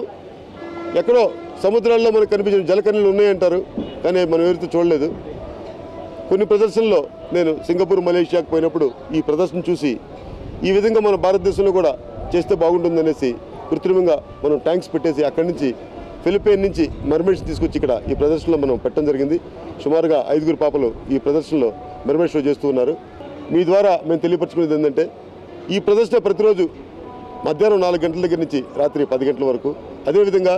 ఎక్కడో సముద్రాల్లో మనకు కనిపించిన జలకన్యలు ఉన్నాయంటారు, కానీ మనం ఎవరితో చూడలేదు. కొన్ని ప్రదర్శనలో నేను సింగపూర్, మలేషియాకు పోయినప్పుడు ఈ ప్రదర్శన చూసి ఈ విధంగా మన భారతదేశంలో కూడా చేస్తే బాగుంటుందనేసి కృత్రిమంగా మనం ట్యాంక్స్ పెట్టేసి అక్కడి నుంచి ఫిలిపైన్ నుంచి మర్మెడ్స్ తీసుకొచ్చి ఇక్కడ ఈ ప్రదర్శనలో మనం పెట్టడం జరిగింది. సుమారుగా 5 పాపలు ఈ ప్రదర్శనలో మర్మెడ్ షో చేస్తూ ఉన్నారు. మీ ద్వారా మేము తెలియపరచుకునేది ఏంటంటే ఈ ప్రదర్శన ప్రతిరోజు మధ్యాహ్నం 4 గంటల దగ్గర నుంచి రాత్రి 10 గంటల వరకు, అదేవిధంగా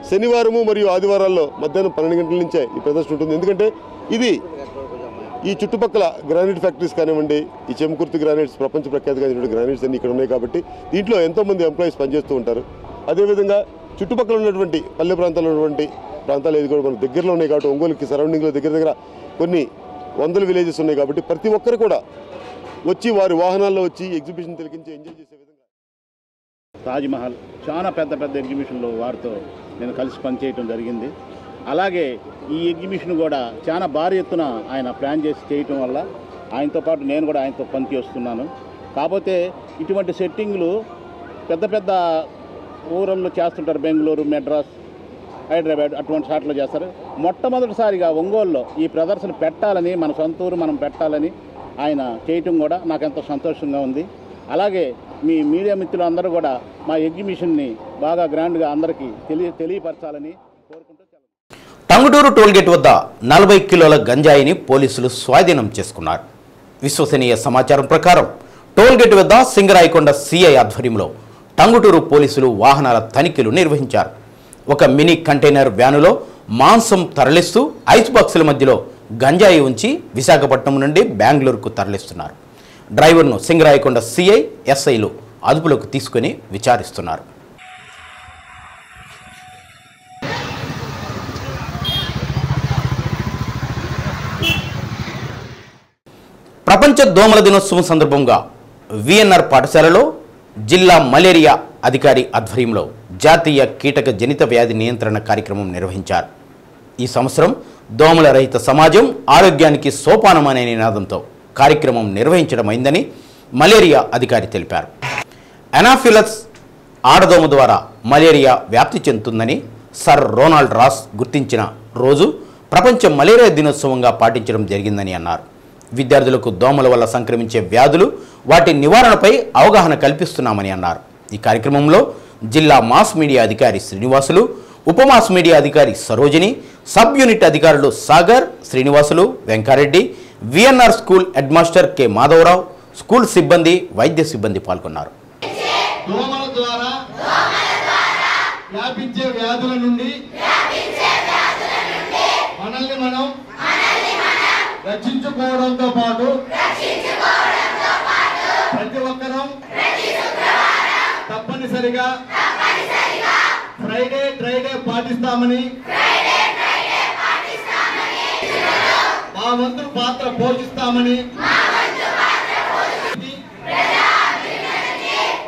శనివారము మరియు ఆదివారాల్లో మధ్యాహ్నం 12 గంటల నుంచే ఈ ప్రదర్శన ఉంటుంది. ఎందుకంటే ఇది ఈ చుట్టుపక్కల గ్రానైట్ ఫ్యాక్టరీస్ కానివ్వండి, ఈ చెంకుర్తి గ్రానైట్స్ ప్రపంచ ప్రఖ్యాతిగా గ్రానైట్స్ అన్ని ఇక్కడ ఉన్నాయి కాబట్టి దీంట్లో ఎంతోమంది ఎంప్లాయీస్ పనిచేస్తూ ఉంటారు. అదేవిధంగా చుట్టుపక్కల ఉన్నటువంటి పల్లె ప్రాంతాల్లో ఉన్నటువంటి ప్రాంతాలు ఇది కూడా మనకు దగ్గరలో ఉన్నాయి కాబట్టి ఒంగోలుకి సరౌండింగ్లో దగ్గర కొన్ని వందల విలేజెస్ ఉన్నాయి కాబట్టి ప్రతి ఒక్కరు కూడా వచ్చి వారి వాహనాల్లో వచ్చి ఎగ్జిబిషన్ తిలకించి ఎంజాయ్ చేసే విధంగా. తాజ్మహల్ చాలా పెద్ద ఎగ్జిబిషన్లో వారితో నేను కలిసి పనిచేయటం జరిగింది. అలాగే ఈ ఎగ్జిబిషన్ కూడా చాలా భారీ ఎత్తున ఆయన ప్లాన్ చేసి చేయటం వల్ల ఆయనతో పాటు నేను కూడా ఆయనతో పనిచేస్తున్నాను. కాకపోతే ఇటువంటి సెట్టింగ్లు పెద్ద ఊరల్లో చేస్తుంటారు. బెంగళూరు, మెడ్రాస్, హైదరాబాద్ అటువంటి చోట్ల చేస్తారు. మొట్టమొదటిసారిగా ఒంగోలులో ఈ ప్రదర్శన పెట్టాలని, మన సొంత ఊరు మనం పెట్టాలని ఆయన చేయటం కూడా నాకు ఎంతో సంతోషంగా ఉంది. అలాగే మీ మీడియా మిత్రులు అందరూ కూడా మా ఎగ్జిబిషన్ని బాగా గ్రాండ్గా అందరికీ తెలియపరచాలని కోరుకుంటూ. టంగుటూరు టోల్గేట్ వద్ద 40 కిలోల గంజాయిని పోలీసులు స్వాధీనం చేసుకున్నారు. విశ్వసనీయ సమాచారం ప్రకారం టోల్గేట్ వద్ద సింగరాయకొండ సిఐ ఆధ్వర్యంలో టంగుటూరు పోలీసులు వాహనాల తనిఖీలు నిర్వహించారు. ఒక మినీ కంటైనర్ వ్యానులో మాంసం తరలిస్తూ ఐస్ బాక్సుల మధ్యలో గంజాయి ఉంచి విశాఖపట్నం నుండి బెంగళూరుకు తరలిస్తున్నారు. డ్రైవర్ను సింగరాయకొండ సిఐ, ఎస్ఐలు అదుపులోకి తీసుకుని విచారిస్తున్నారు. ప్రపంచ దోమల దినోత్సవం సందర్భంగా విఎన్ఆర్ పాఠశాలలో జిల్లా మలేరియా అధికారి ఆధ్వర్యంలో జాతీయ కీటక జనిత వ్యాధి నియంత్రణ కార్యక్రమం నిర్వహించారు. ఈ సంవత్సరం దోమల రహిత సమాజం ఆరోగ్యానికి సోపానం అనే నినాదంతో కార్యక్రమం నిర్వహించడమైందని మలేరియా అధికారి తెలిపారు. ఎనాఫిలస్ ఆడదోమ ద్వారా మలేరియా వ్యాప్తి చెందుతుందని సర్ రోనాల్డ్ రాస్ గుర్తించిన రోజు ప్రపంచ మలేరియా దినోత్సవంగా పాటించడం జరిగిందని అన్నారు. విద్యార్థులకు దోమల వల్ల సంక్రమించే వ్యాధులు, వాటి నివారణపై అవగాహన కల్పిస్తున్నామని అన్నారు. ఈ కార్యక్రమంలో జిల్లా మాస్ మీడియా అధికారి శ్రీనివాసులు, ఉప మాస్ మీడియా అధికారి సరోజిని, సబ్ యూనిట్ అధికారులు Sagar, Srinivasulu, Venka Reddy, VNR school head master K Madhavarao, school సిబ్బంది, వైద్య సిబ్బంది పాల్గొన్నారు. దోమల ద్వారా వ్యాపించే వ్యాధుల నుండి మనల్ని మనం రక్షించుకోవడంతో పాటు ప్రతి ఒక్కరూ తప్పనిసరిగా ఫ్రైడే డ్రైడే పాటిస్తామని మా వంతు పాత్ర పోషిస్తామని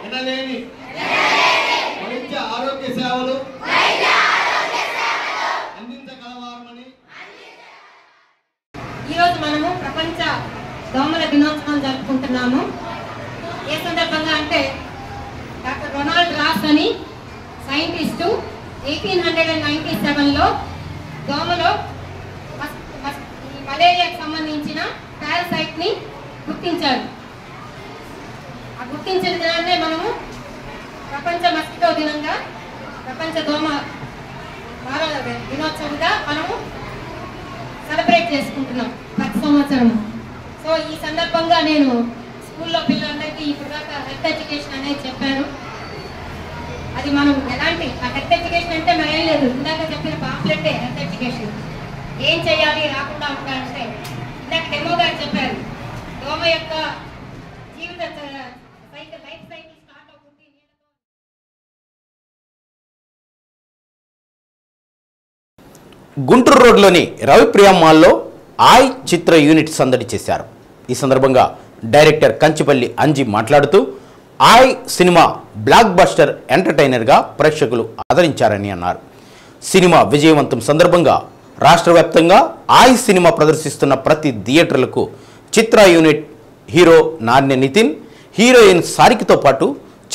వినలేని వైద్య ఆరోగ్య సేవలు అందించగలవారమని. ఈరోజు మనము ప్రపంచ దోమల దినోత్సవం జరుపుకుంటున్నాము. ఏ సందర్భంగా అంటే డాక్టర్ రొనాల్డ్ రాస్ అని సైంటిస్టు 1897లో దోమలో ఈ మలేరియాకు సంబంధించిన పారాసైట్ని గుర్తించారు. ఆ గుర్తించిన దినాన్నే మనము ప్రపంచ మస్కిటో దినంగా, ప్రపంచ దోమ దినోత్సవంగా మనము సెలబ్రేట్ చేసుకుంటున్నాం ప్రతి సంవత్సరం. సో ఈ సందర్భంగా నేను స్కూల్లో పిల్లలందరికీ ఇప్పుడు దాకా హెల్త్ ఎడ్యుకేషన్ అనేది చెప్పాను. అది మనం ఎలాంటి హెల్త్ ఎడ్యుకేషన్ అంటే మరేం లేదు, ఇందాక చెప్పిన పాంప్లెట్టే హెల్త్ ఎడ్యుకేషన్. ఏం చేయాలి రాకుండా ఉండాలంటే ఇందాక డెమో గారు చెప్పారు, దోమ యొక్క జీవిత సైకిల్, లైఫ్ సైకిల్ స్టార్ట్ అవుతుంది. గుంటూరు రోడ్లోని రవిప్రియ మాల్లో ఆయ్ చిత్ర యూనిట్ సందడి చేశారు. ఈ సందర్భంగా డైరెక్టర్ కంచిపల్లి అంజి మాట్లాడుతూ ఆయ్ సినిమా బ్లాక్ బస్టర్ ఎంటర్టైనర్గా ప్రేక్షకులు ఆదరించారని అన్నారు. సినిమా విజయవంతం సందర్భంగా రాష్ట్ర వ్యాప్తంగా ఆయ్ సినిమా ప్రదర్శిస్తున్న ప్రతి థియేటర్లకు చిత్ర యూనిట్ హీరో నాణ్య నితిన్, హీరోయిన్ సారికతో పాటు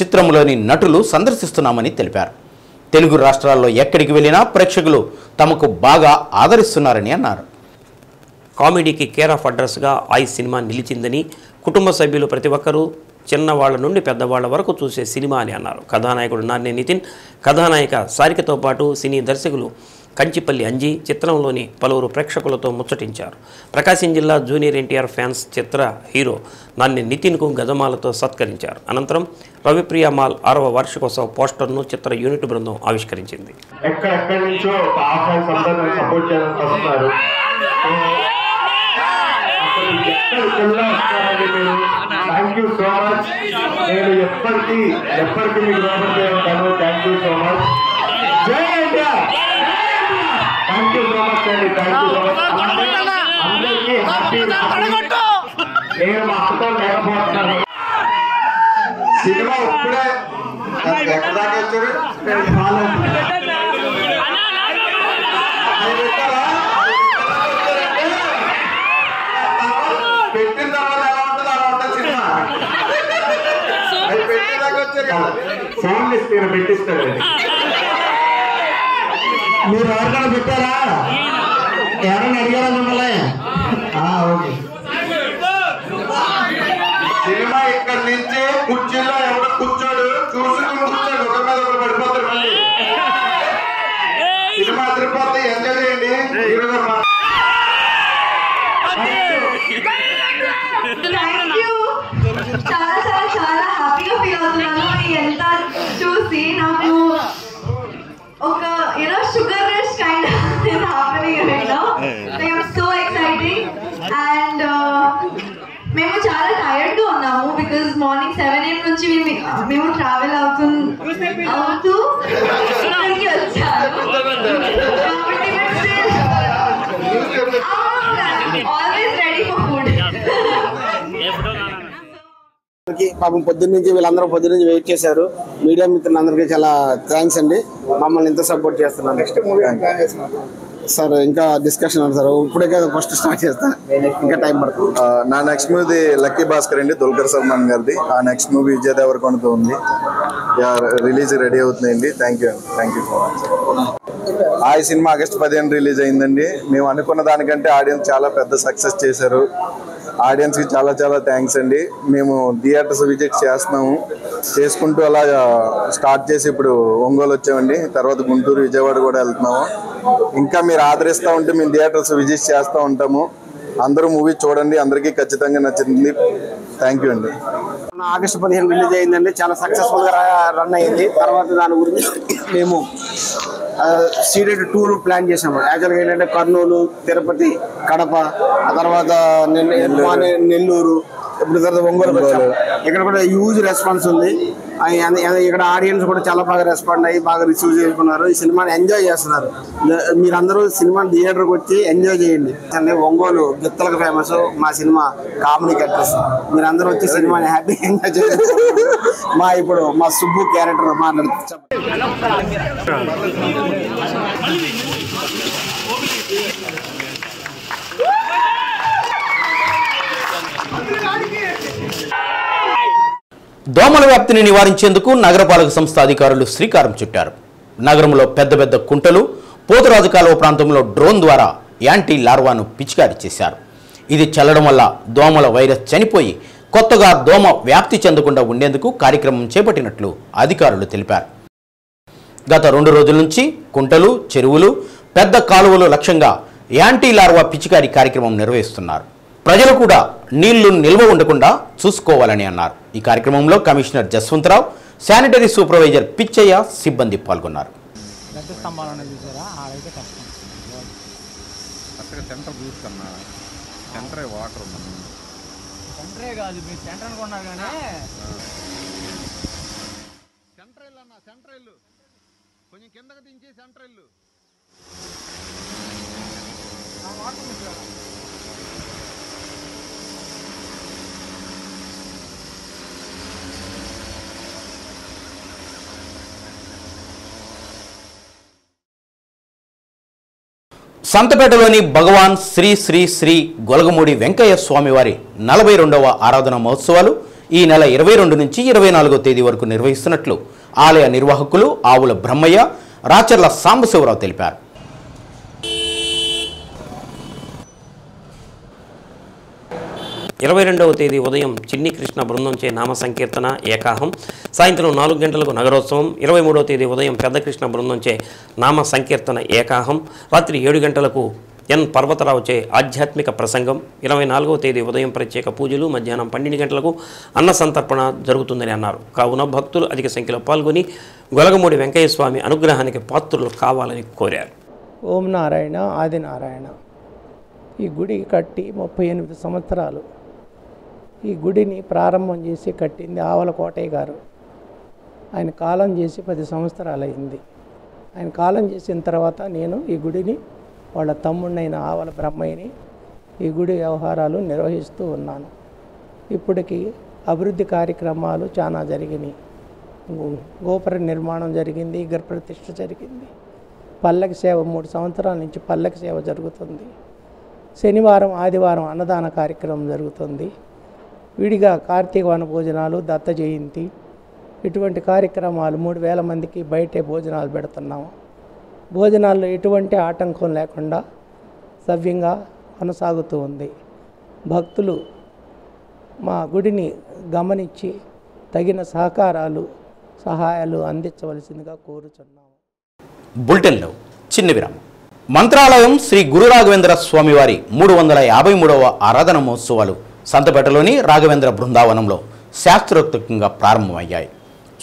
చిత్రంలోని నటులు సందర్శిస్తున్నామని తెలిపారు. తెలుగు రాష్ట్రాల్లో ఎక్కడికి వెళ్ళినా ప్రేక్షకులు తమకు బాగా ఆదరిస్తున్నారని అన్నారు. కామెడీకి కేర్ ఆఫ్ అడ్రస్గా ఆయ్ సినిమా నిలిచిందని, కుటుంబ సభ్యులు ప్రతి ఒక్కరూ చిన్నవాళ్ల నుండి పెద్దవాళ్ల వరకు చూసే సినిమా అని అన్నారు. కథానాయకుడు నాన్య నితిన్, కథానాయిక సారికతో పాటు సినీ దర్శకులు కంచిపల్లి అంజి చిత్రంలోని పలువురు ప్రేక్షకులతో ముచ్చటించారు. ప్రకాశం జిల్లా జూనియర్ ఎన్టీఆర్ ఫ్యాన్స్ చిత్ర హీరో నాన్య నితిన్కు గజమాలతో సత్కరించారు. అనంతరం రవిప్రియ మాల్ 6వ వార్షికోత్సవ పోస్టర్ను చిత్ర యూనిట్ బృందం ఆవిష్కరించింది. ఎక్కడెక్కడి నుంచో సపోర్ట్ చేయడానికి వస్తున్నారు. Thank you so much. నేను ఎప్పటికీ మీకు రుణపడి ఉంటాను. Thank you so much. జై India. Thank you so much అండి. Thank you so much. అందరికీ హ్యాపీ. నేను మా అక్కతో లేకపోతున్నాను. సినిమా ఇప్పుడే ఎక్కడ దాకా వచ్చారు. పెట్టిన తర్వాత ఎలా ఉంటుంది అలా ఉంటుంది సినిమా. అది పెట్టిన దాకా వచ్చారు. సౌండ్ ఇస్తే పెట్టిస్తాడు. మీరు ఎవరికైనా పెట్టారా? ఎవరైనా అడిగారా మిమ్మల్ని? ఓకే. సినిమా ఇక్కడ నుంచి కుర్చీలో ఎవరు కూర్చోడు, చూసుకుని కూర్చోడు, ఒక మీద ఒకరు పడిపోతారు. మళ్ళీ సినిమా తిరిగిపోతే ఎంజాయ్ చేయండి. చాలా చాలా చాలా హ్యాపీగా ఫీల్ అవుతున్నాను. ఎంత చూసి నాకు ఒక sugar rush kind happening right now. I'm so exciting and మేము చాలా టైర్డ్ గా ఉన్నాము బికాజ్ మార్నింగ్ 7 AM నుంచి మేము ట్రావెల్ అవుతూ ఇక్కడికి వచ్చాము. Always ready for food. పాపం పొద్దున్న నుంచి వీళ్ళందరూ పొద్దున్న నుంచి వెయిట్ చేశారు. మీడియా మిత్రులందరికీ చాలా థ్యాంక్స్ అండి, మమ్మల్ని ఇంత సపోర్ట్ చేస్తున్నారు. నెక్స్ట్ మూవీ సార్ ఇంకా డిస్కషన్ ఉంది సార్, ఇప్పుడే ఫస్ట్ స్టార్ట్ చేస్తాను, ఇంకా టైం పడుతుంది. నా నెక్స్ట్ మూవీ లక్కీ భాస్కర్ అండి, దుల్కర్ సల్మాన్ గారిది. ఆ నెక్స్ట్ మూవీ విజయ్ దేవరకొండతో ఉంది, రిలీజ్ రెడీ అవుతుందండి. Thank you so much. ఈ సినిమా ఆగస్టు 15 రిలీజ్ అయిందండి. మేము అనుకున్న దానికంటే ఆడియన్స్ చాలా పెద్ద సక్సెస్ చేశారు. ఆడియన్స్కి చాలా చాలా థ్యాంక్స్ అండి. మేము థియేటర్స్ విజిట్ చేస్తున్నాము, చేసుకుంటూ అలా స్టార్ట్ చేసి ఇప్పుడు ఒంగోలు వచ్చామండి. తర్వాత గుంటూరు, విజయవాడ కూడా వెళ్తున్నాము. ఇంకా మీరు ఆదరిస్తూ ఉంటే మేము థియేటర్స్ విజిట్ చేస్తూ ఉంటాము. అందరూ మూవీ చూడండి, అందరికీ ఖచ్చితంగా నచ్చింది. థ్యాంక్ యూ అండి. ఆగస్టు 15 రిలీజ్ అయిందండి. చాలా సక్సెస్ఫుల్గా రన్ అయ్యింది. తర్వాత దాని గురించి మేము సీడెడ్ టూర్ ప్లాన్ చేసాము. యాక్చువల్గా ఏంటంటే కర్నూలు, తిరుపతి, కడప, ఆ తర్వాత నెల్లూరు, ఇప్పుడు తర్వాత ఒంగోలుకి వచ్చాము. ఇక్కడ కూడా హ్యూజ్ రెస్పాన్స్ ఉంది. ఇక్కడ ఆడియన్స్ కూడా చాలా బాగా రెస్పాండ్ అయ్యి బాగా రిసీవ్ చేసుకున్నారు. ఈ సినిమాని ఎంజాయ్ చేస్తున్నారు. మీరందరూ సినిమాని థియేటర్కి వచ్చి ఎంజాయ్ చేయండి. ఒంగోలు గిత్తలకు ఫేమస్ మా సినిమా కామెడీ కట్టేస్. మీరందరూ వచ్చి సినిమాని హ్యాపీగా ఎంజాయ్ చేయండి. ఇప్పుడు మా సుబ్బు క్యారెక్టర్ మాట్లాడుతూ దోమల వ్యాప్తిని నివారించేందుకు నగరపాలక సంస్థ అధికారులు శ్రీకారం చుట్టారు. నగరంలో పెద్ద పెద్ద కుంటలు, పోతురాజు కాలువ ప్రాంతంలో డ్రోన్ ద్వారా యాంటీ లార్వాను పిచికారీ చేశారు. ఇది చల్లడం వల్ల దోమల వైరస్ చనిపోయి కొత్తగా దోమ వ్యాప్తి చెందకుండా ఉండేందుకు కార్యక్రమం చేపట్టినట్లు అధికారులు తెలిపారు. గత 2 రోజుల నుంచి కుంటలు, చెరువులు, పెద్ద కాలువలు లక్ష్యంగా యాంటీ లార్వా పిచికారీ కార్యక్రమం నిర్వహిస్తున్నారు. ప్రజలు కూడా నీళ్లు నిల్వ ఉండకుండా చూసుకోవాలని అన్నారు. ఈ కార్యక్రమంలో commissioner Jaswantharao, sanitary supervisor Pichaiah సిబ్బంది పాల్గొన్నారు. కొంచెం కిందకి దించి సెంట్రల్ సంతపేటలోని భగవాన్ శ్రీ శ్రీ శ్రీ గొలగమూడి వెంకయ్య స్వామివారి 42వ ఆరాధన మహోత్సవాలు ఈ నెల 22 నుంచి 24వ తేదీ వరకు నిర్వహిస్తున్నట్లు ఆలయ నిర్వాహకులు ఆవుల బ్రహ్మయ్య, రాచర్ల సాంబశివరావు తెలిపారు. ఇరవై 22వ తేదీ ఉదయం చిన్ని కృష్ణ బృందంచే నామ సంకీర్తన ఏకాహం, సాయంత్రం 4 గంటలకు నగరోత్సవం, 23వ తేదీ ఉదయం పెద్ద కృష్ణ బృందంచే నామ సంకీర్తన ఏకాహం, రాత్రి 7 గంటలకు ఎన్ పర్వతరావుచే ఆధ్యాత్మిక ప్రసంగం, 24వ తేదీ ఉదయం ప్రత్యేక పూజలు, మధ్యాహ్నం 12 గంటలకు అన్న సంతర్పణ జరుగుతుందని అన్నారు. కావున భక్తులు అధిక సంఖ్యలో పాల్గొని గొలగమూడి వెంకయ్య స్వామి అనుగ్రహానికి పాత్రులు కావాలని కోరారు. ఓం నారాయణ ఆది నారాయణ. ఈ గుడి కట్టి 38 సంవత్సరాలు. ఈ గుడిని ప్రారంభం చేసి కట్టింది ఆవల కోటయ్య గారు. ఆయన కాలం చేసి 10 సంవత్సరాలు అయింది. ఆయన కాలం చేసిన తర్వాత నేను ఈ గుడిని వాళ్ళ తమ్ముడినైన ఆవల బ్రహ్మయ్యని ఈ గుడి వ్యవహారాలు నిర్వహిస్తూ ఉన్నాను. ఇప్పటికి అభివృద్ధి కార్యక్రమాలు చాలా జరిగినాయి. గోపుర నిర్మాణం జరిగింది, గర్భప్రతిష్ఠ జరిగింది, పల్లకి సేవ 3 సంవత్సరాల నుంచి పల్లకి సేవ జరుగుతుంది. శనివారం ఆదివారం అన్నదాన కార్యక్రమం జరుగుతుంది. విడిగా కార్తీక వన భోజనాలు, దత్త జయంతి ఇటువంటి కార్యక్రమాలు 3000 మందికి బయటే భోజనాలు పెడుతున్నాము. భోజనాల్లో ఎటువంటి ఆటంకం లేకుండా సవ్యంగా కొనసాగుతూ ఉంది. భక్తులు మా గుడిని గమనించి తగిన సహకారాలు, సహాయాలు అందించవలసిందిగా కోరుచున్నాము. బులెటిన్లో చిన్న విరామం. మంత్రాలయం శ్రీ గురు రాఘవేంద్ర స్వామివారి 353వ ఆరాధన మహోత్సవాలు సంతపేటలోని రాఘవేంద్ర బృందావనంలో శాస్త్రోక్తంగా ప్రారంభమయ్యాయి.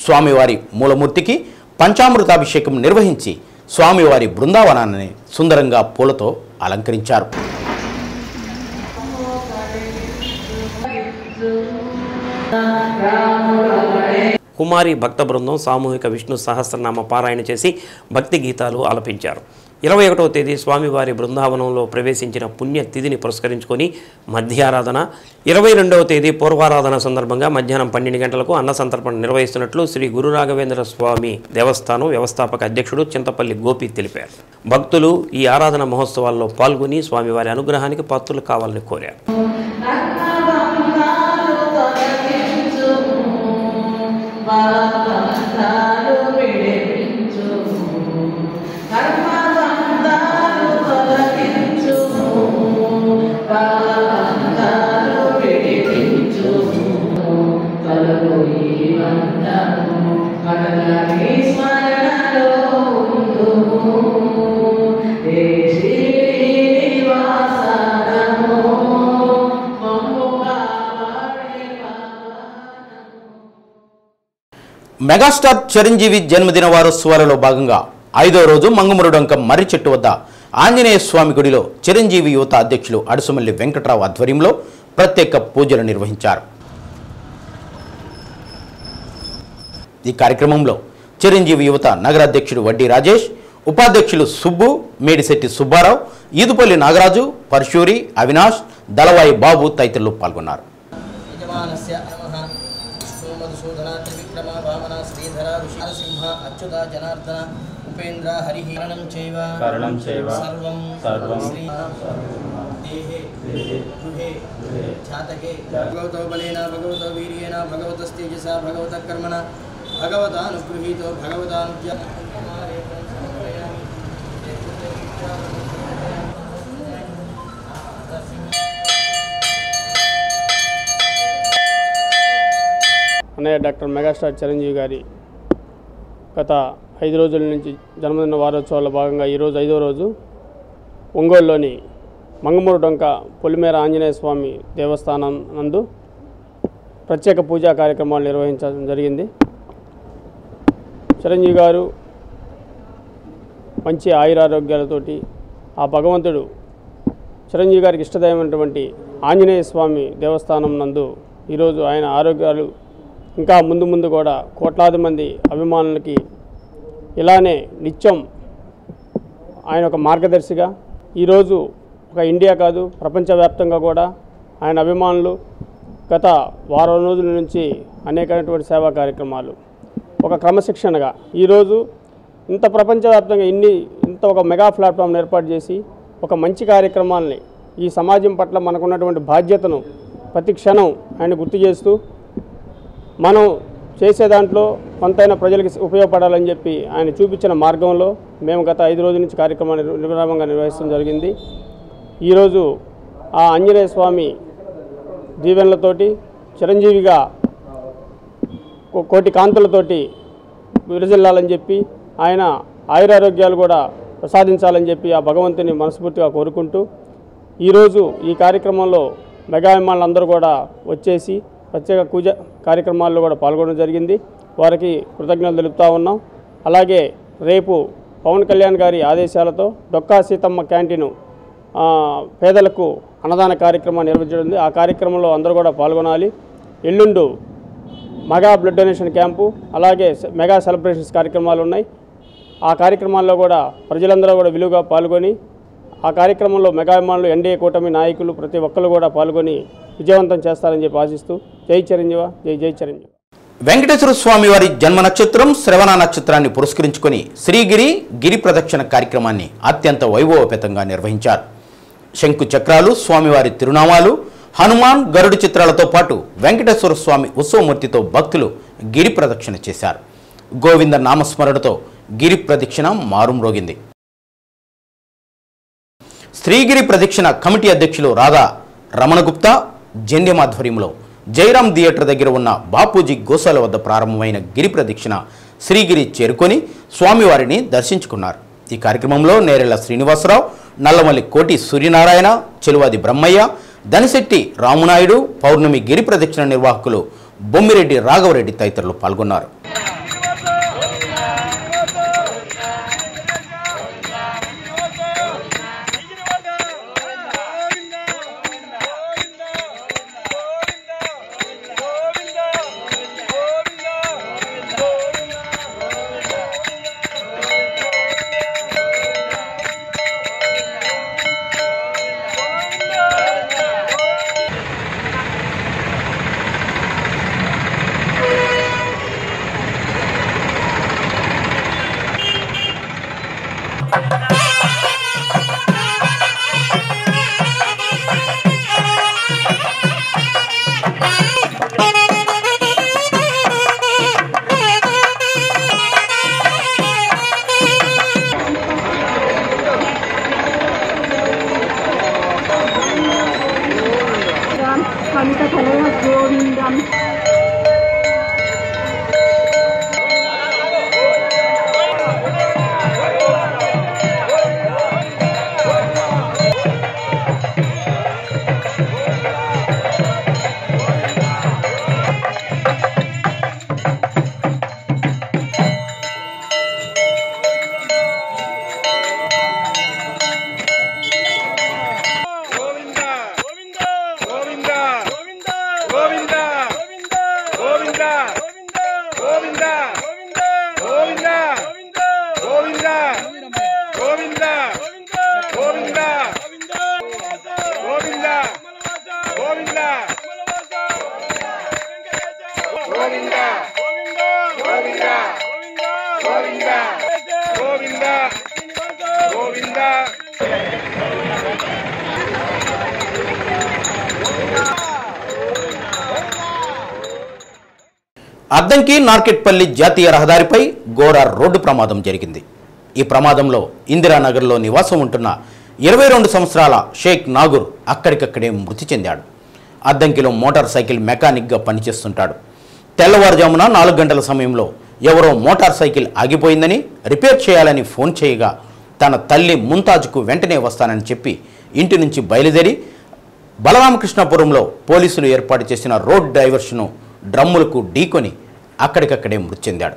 స్వామివారి మూలమూర్తికి పంచామృతాభిషేకం నిర్వహించి స్వామివారి బృందావనాన్ని సుందరంగా పూలతో అలంకరించారు. కుమారి భక్త బృందం సామూహిక విష్ణు సహస్రనామ పారాయణ చేసి భక్తి గీతాలు ఆలపించారు. 21వ తేదీ స్వామివారి బృందావనంలో ప్రవేశించిన పుణ్యతిథిని పురస్కరించుకొని మధ్యారాధన, 22వ తేదీ పూర్వారాధన సందర్భంగా మధ్యాహ్నం 12 గంటలకు అన్న సంతర్పణ నిర్వహిస్తున్నట్లు శ్రీ గురు రాఘవేంద్ర స్వామి దేవస్థానం వ్యవస్థాపక అధ్యక్షుడు చింతపల్లి గోపి తెలిపారు. భక్తులు ఈ ఆరాధన మహోత్సవాల్లో పాల్గొని స్వామివారి అనుగ్రహానికి పాత్రులు కావాలని కోరారు. కర్మ మెగాస్టార్ చిరంజీవి జన్మదిన వారోత్సవాలలో భాగంగా 5వ రోజు మంగమురుడొంక మర్రి చెట్టు వద్ద ఆంజనేయ స్వామి గుడిలో చిరంజీవి యువత అధ్యక్షులు అడుసుమల్లి వెంకట్రావు ఆధ్వర్యంలో ప్రత్యేక పూజలు నిర్వహించారు. ఈ కార్యక్రమంలో చిరంజీవి యువత నగర అధ్యక్షుడు వడ్డీ రాజేష్, ఉపాధ్యక్షులు సుబ్బు, మేడిశెట్టి సుబ్బారావు, ఈదుపల్లి నాగరాజు, పరశూరి, అవినాష్, దళవాయి బాబు తదితరులు పాల్గొన్నారు. అచ్యుత జనార్దన ఉపేంద్ర హరి కరణం చైవ సర్వం శ్రీ దేహే గృహే జాతకే భగవతో బలేన భగవతో వీర్యేన భగవతస్తేజసా భగవత కర్మణ భగవతానుగృహీతో భగవతానుజ్ఞ అన్నయ్య డాక్టర్ మెగాస్టార్ చిరంజీవి గారి గత 5 రోజుల నుంచి జన్మదిన వారోత్సవాల్లో భాగంగా ఈరోజు 5వ రోజు ఒంగోలులోని మంగమురుడొంక పొలిమేర ఆంజనేయ స్వామి దేవస్థానం నందు ప్రత్యేక పూజా కార్యక్రమాలు నిర్వహించడం జరిగింది. చిరంజీవి గారు మంచి ఆయురారోగ్యాలతోటి ఆ భగవంతుడు చిరంజీవి గారికి ఇష్టదైనటువంటి ఆంజనేయ స్వామి దేవస్థానం నందు ఈరోజు ఆయన ఆరోగ్యాలు ఇంకా ముందు ముందు కూడా కోట్లాది మంది అభిమానులకి ఇలానే నిత్యం ఆయన ఒక మార్గదర్శిగా ఈరోజు ఒక ఇండియా కాదు ప్రపంచవ్యాప్తంగా కూడా ఆయన అభిమానులు గత వారం రోజుల నుంచి అనేకమైనటువంటి సేవా కార్యక్రమాలు ఒక క్రమశిక్షణగా ఈరోజు ఇంత ప్రపంచవ్యాప్తంగా ఇంత ఒక మెగా ప్లాట్ఫామ్ ఏర్పాటు చేసి ఒక మంచి కార్యక్రమాలని ఈ సమాజం పట్ల మనకున్నటువంటి బాధ్యతను ప్రతి క్షణం ఆయన గుర్తు చేస్తూ మనం చేసే దాంట్లో కొంతైనా ప్రజలకి ఉపయోగపడాలని చెప్పి ఆయన చూపించిన మార్గంలో మేము గత 5 రోజుల నుంచి కార్యక్రమాన్ని నిర్విరామంగా నిర్వహించడం జరిగింది. ఈరోజు ఆ ఆంజనేయ స్వామి దీవెనలతోటి చిరంజీవిగా కోటి కాంతులతోటి విరజిల్లాలని చెప్పి ఆయన ఆయురారోగ్యాలు కూడా ప్రసాదించాలని చెప్పి ఆ భగవంతుని మనస్ఫూర్తిగా కోరుకుంటూ ఈరోజు ఈ కార్యక్రమంలో మెగా అభిమానులందరూ కూడా వచ్చేసి ప్రత్యేక పూజ కార్యక్రమాల్లో కూడా పాల్గొనడం జరిగింది. వారికి కృతజ్ఞతలు తెలుపుతా ఉన్నాం. అలాగే రేపు పవన్ కళ్యాణ్ గారి ఆదేశాలతో డొక్కా సీతమ్మ క్యాంటీను పేదలకు అన్నదాన కార్యక్రమాన్ని నిర్వహించడం. ఆ కార్యక్రమంలో అందరూ కూడా పాల్గొనాలి. ఎల్లుండు మెగా బ్లడ్ డొనేషన్ క్యాంపు అలాగే మెగా సెలబ్రేషన్స్ కార్యక్రమాలు ఉన్నాయి. ఆ కార్యక్రమాల్లో కూడా ప్రజలందరూ కూడా విలువగా పాల్గొని ఆ కార్యక్రమంలో మెగా అభిమానులు ఎన్డీఏ కూటమి నాయకులు ప్రతి ఒక్కరు కూడా పాల్గొని విజయవంతం చేస్తారని చెప్పి ఆశిస్తూ జై చిరంజీవ జై జై చిరంజీవ. వెంకటేశ్వర స్వామి వారి జన్మ నక్షత్రం శ్రవణ నక్షత్రాన్ని పురస్కరించుకొని శ్రీగిరి గిరి ప్రదక్షిణ కార్యక్రమాన్ని అత్యంత వైభవపేతంగా నిర్వహించారు. శంకు చక్రాలు, స్వామివారి తిరునామాలు, హనుమాన్, గరుడు చిత్రాలతో పాటు వెంకటేశ్వర స్వామి ఉత్సవమూర్తితో భక్తులు గిరి ప్రదక్షిణ చేశారు. గోవింద నామస్మరణతో గిరి ప్రదక్షిణ మారుమ్రోగింది. శ్రీగిరి ప్రదక్షిణ కమిటీ అధ్యక్షులు రాధా రమణగుప్తా జెండ్యం ఆధ్వర్యంలో జయరాం థియేటర్ దగ్గర ఉన్న బాపూజీ గోశాల వద్ద ప్రారంభమైన గిరి ప్రదక్షిణ శ్రీగిరి చేరుకొని స్వామివారిని దర్శించుకున్నారు. ఈ కార్యక్రమంలో నేరెళ్ల శ్రీనివాసరావు, నల్లమల్లి కోటి సూర్యనారాయణ, చెలువాది బ్రహ్మయ్య, దనిశెట్టి రామునాయుడు, పౌర్ణమి గిరి ప్రదక్షిణ నిర్వాహకులు బొమ్మిరెడ్డి రాఘవరెడ్డి తదితరులు పాల్గొన్నారు. అద్దంకి నార్కెట్పల్లి జాతీయ రహదారిపై ఘోర రోడ్డు ప్రమాదం జరిగింది. ఈ ప్రమాదంలో ఇందిరానగర్లో నివాసం ఉంటున్న 22 సంవత్సరాల షేక్ నాగూర్ అక్కడికక్కడే మృతి చెందాడు. అద్దంకిలో మోటార్ సైకిల్ మెకానిక్గా పనిచేస్తుంటాడు. తెల్లవారుజామున 4 గంటల సమయంలో ఎవరో మోటార్ సైకిల్ ఆగిపోయిందని రిపేర్ చేయాలని ఫోన్ చేయగా తన తల్లి ముంతాజ్కు వెంటనే వస్తానని చెప్పి ఇంటి నుంచి బయలుదేరి బలరామకృష్ణాపురంలో పోలీసులు ఏర్పాటు చేసిన రోడ్ డైవర్షన్ను డ్రమ్ములకు ఢీకొని అక్కడికక్కడే మృతి చెందాడు.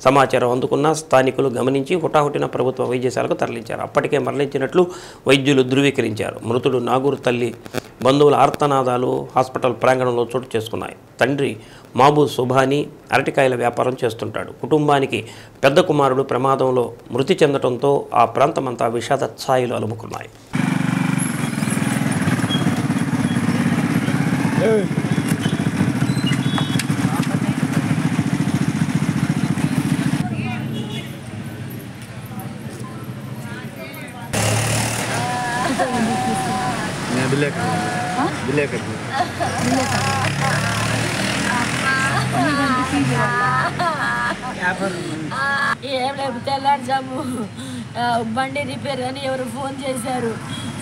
సమాచారం అందుకున్న స్థానికులు గమనించి హుటాహుటిన ప్రభుత్వ వైద్యశాలకు తరలించారు. అప్పటికే మరణించినట్లు వైద్యులు ధృవీకరించారు. మృతుడు నాగూర్ తల్లి బంధువుల ఆర్తనాదాలు హాస్పిటల్ ప్రాంగణంలో చోటు చేసుకున్నాయి. తండ్రి మాబూ సుభాని అరటికాయల వ్యాపారం చేస్తుంటాడు. కుటుంబానికి పెద్ద కుమారుడు ప్రమాదంలో మృతి చెందడంతో ఆ ప్రాంతమంతా విషాద ఛాయలు అలుముకున్నాయి. ఏం లేదు, తెల్లారుజాము బండి రిపేర్ అని ఎవరు ఫోన్ చేశారు.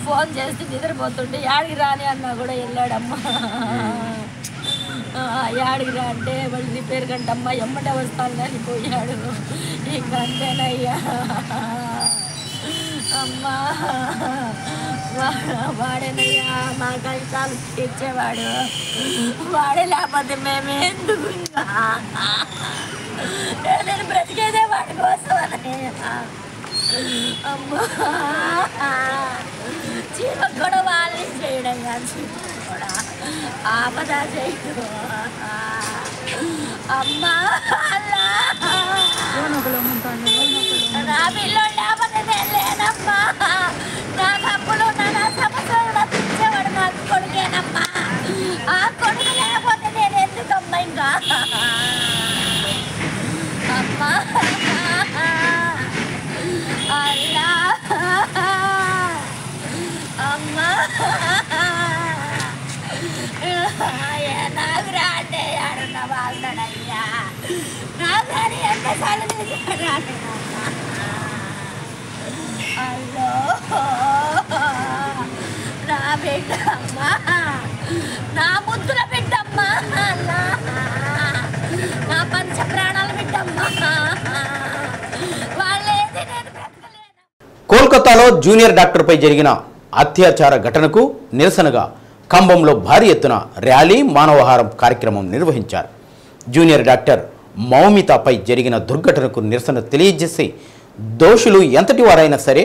ఫోన్ చేస్తే నిద్రపోతుంటే యాడికి రాని అన్నా కూడా వెళ్ళాడమ్మా. యాడికి రా అంటే వాళ్ళు రిపేర్ కంటమ్మా ఎమ్మటే వస్తానని పోయాడు. ఇంకా అంతేనయ్యా అమ్మా. వాడేనయ్యా మా కష్టాలు తీర్చేవాడు. వాడే లేకపోతే మేము ఎందుకు నేను బ్రతికేదే వాడి కోసం అన్నయ్య. అమ్మా చీమ కూడా వాళ్ళని చేయడం కానీ చీమ కూడా ఆపద చేయడు. అమ్మా నా పిల్లలు లేకపోతే నేను లేనమ్మా. నాకు అప్పులు నా సమస్యలు పిచ్చేవాడు నాకు కొడుకేనమ్మా. ఆ కొడుకు లేకపోతే నేను ఎందుకమ్మా ఇంకా అమ్మా. అల్లా అమ్మా నాకు రాంటే ఆడున్న వాళ్ళడయ్యా. నాకు రాని ఎంతసార్లు తీసుకురాడు. అల్లో నా బిడ్డమ్మా, నా ముద్దుల బిడ్డమ్మా, నా పంచ ప్రాణాల బిడ్డమ్మా. వాళ్ళేది నేను కోల్కతాలో జూనియర్ డాక్టర్పై జరిగిన అత్యాచార ఘటనకు నిరసనగా ఖమ్మంలో భారీ ఎత్తున ర్యాలీ మానవహారం కార్యక్రమం నిర్వహించారు. జూనియర్ డాక్టర్ మౌమితాపై జరిగిన దుర్ఘటనకు నిరసన తెలియజేసి దోషులు ఎంతటి వారైనా సరే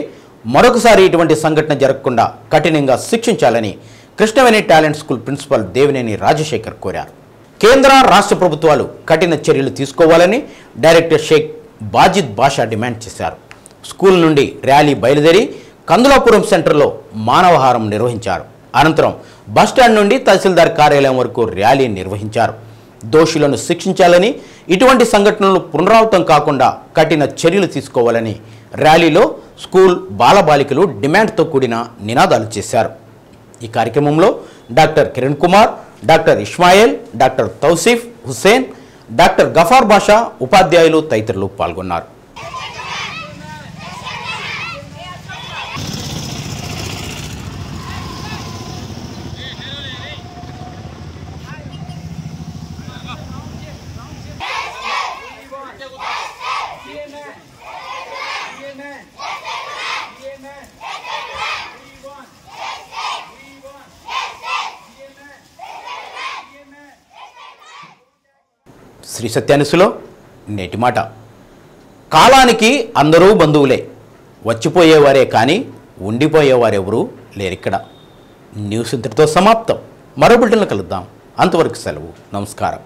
మరొకసారి ఇటువంటి సంఘటన జరగకుండా కఠినంగా శిక్షించాలని Krishnaveni talent school principal Devineni Rajasekhar కోరారు. కేంద్ర రాష్ట్ర ప్రభుత్వాలు కఠిన చర్యలు తీసుకోవాలని డైరెక్టర్ షేక్ బాజిద్ బాషా డిమాండ్ చేశారు. స్కూల్ నుండి ర్యాలీ బయలుదేరి కందులాపురం సెంటర్లో మానవహారం నిర్వహించారు. అనంతరం బస్టాండ్ నుండి తహసీల్దార్ కార్యాలయం వరకు ర్యాలీ నిర్వహించారు. దోషులను శిక్షించాలని, ఇటువంటి సంఘటనలు పునరావృతం కాకుండా కఠిన చర్యలు తీసుకోవాలని ర్యాలీలో స్కూల్ బాలబాలికలు డిమాండ్తో కూడిన నినాదాలు చేశారు. ఈ కార్యక్రమంలో doctor Kiran Kumar, doctor Ismail, doctor Tauseef Hussain, doctor Ghaffar Basha, ఉపాధ్యాయులు తదితరులు పాల్గొన్నారు. శ్రీ సత్యానుసులో నేటి మాట. కాలానికి అందరూ బంధువులే, వచ్చిపోయేవారే కానీ ఉండిపోయేవారెవరూ లేరిక్కడ. న్యూస్ ఇంతటితో సమాప్తం. మరో బులెటిన్లో కలుద్దాం. అంతవరకు సెలవు. నమస్కారం.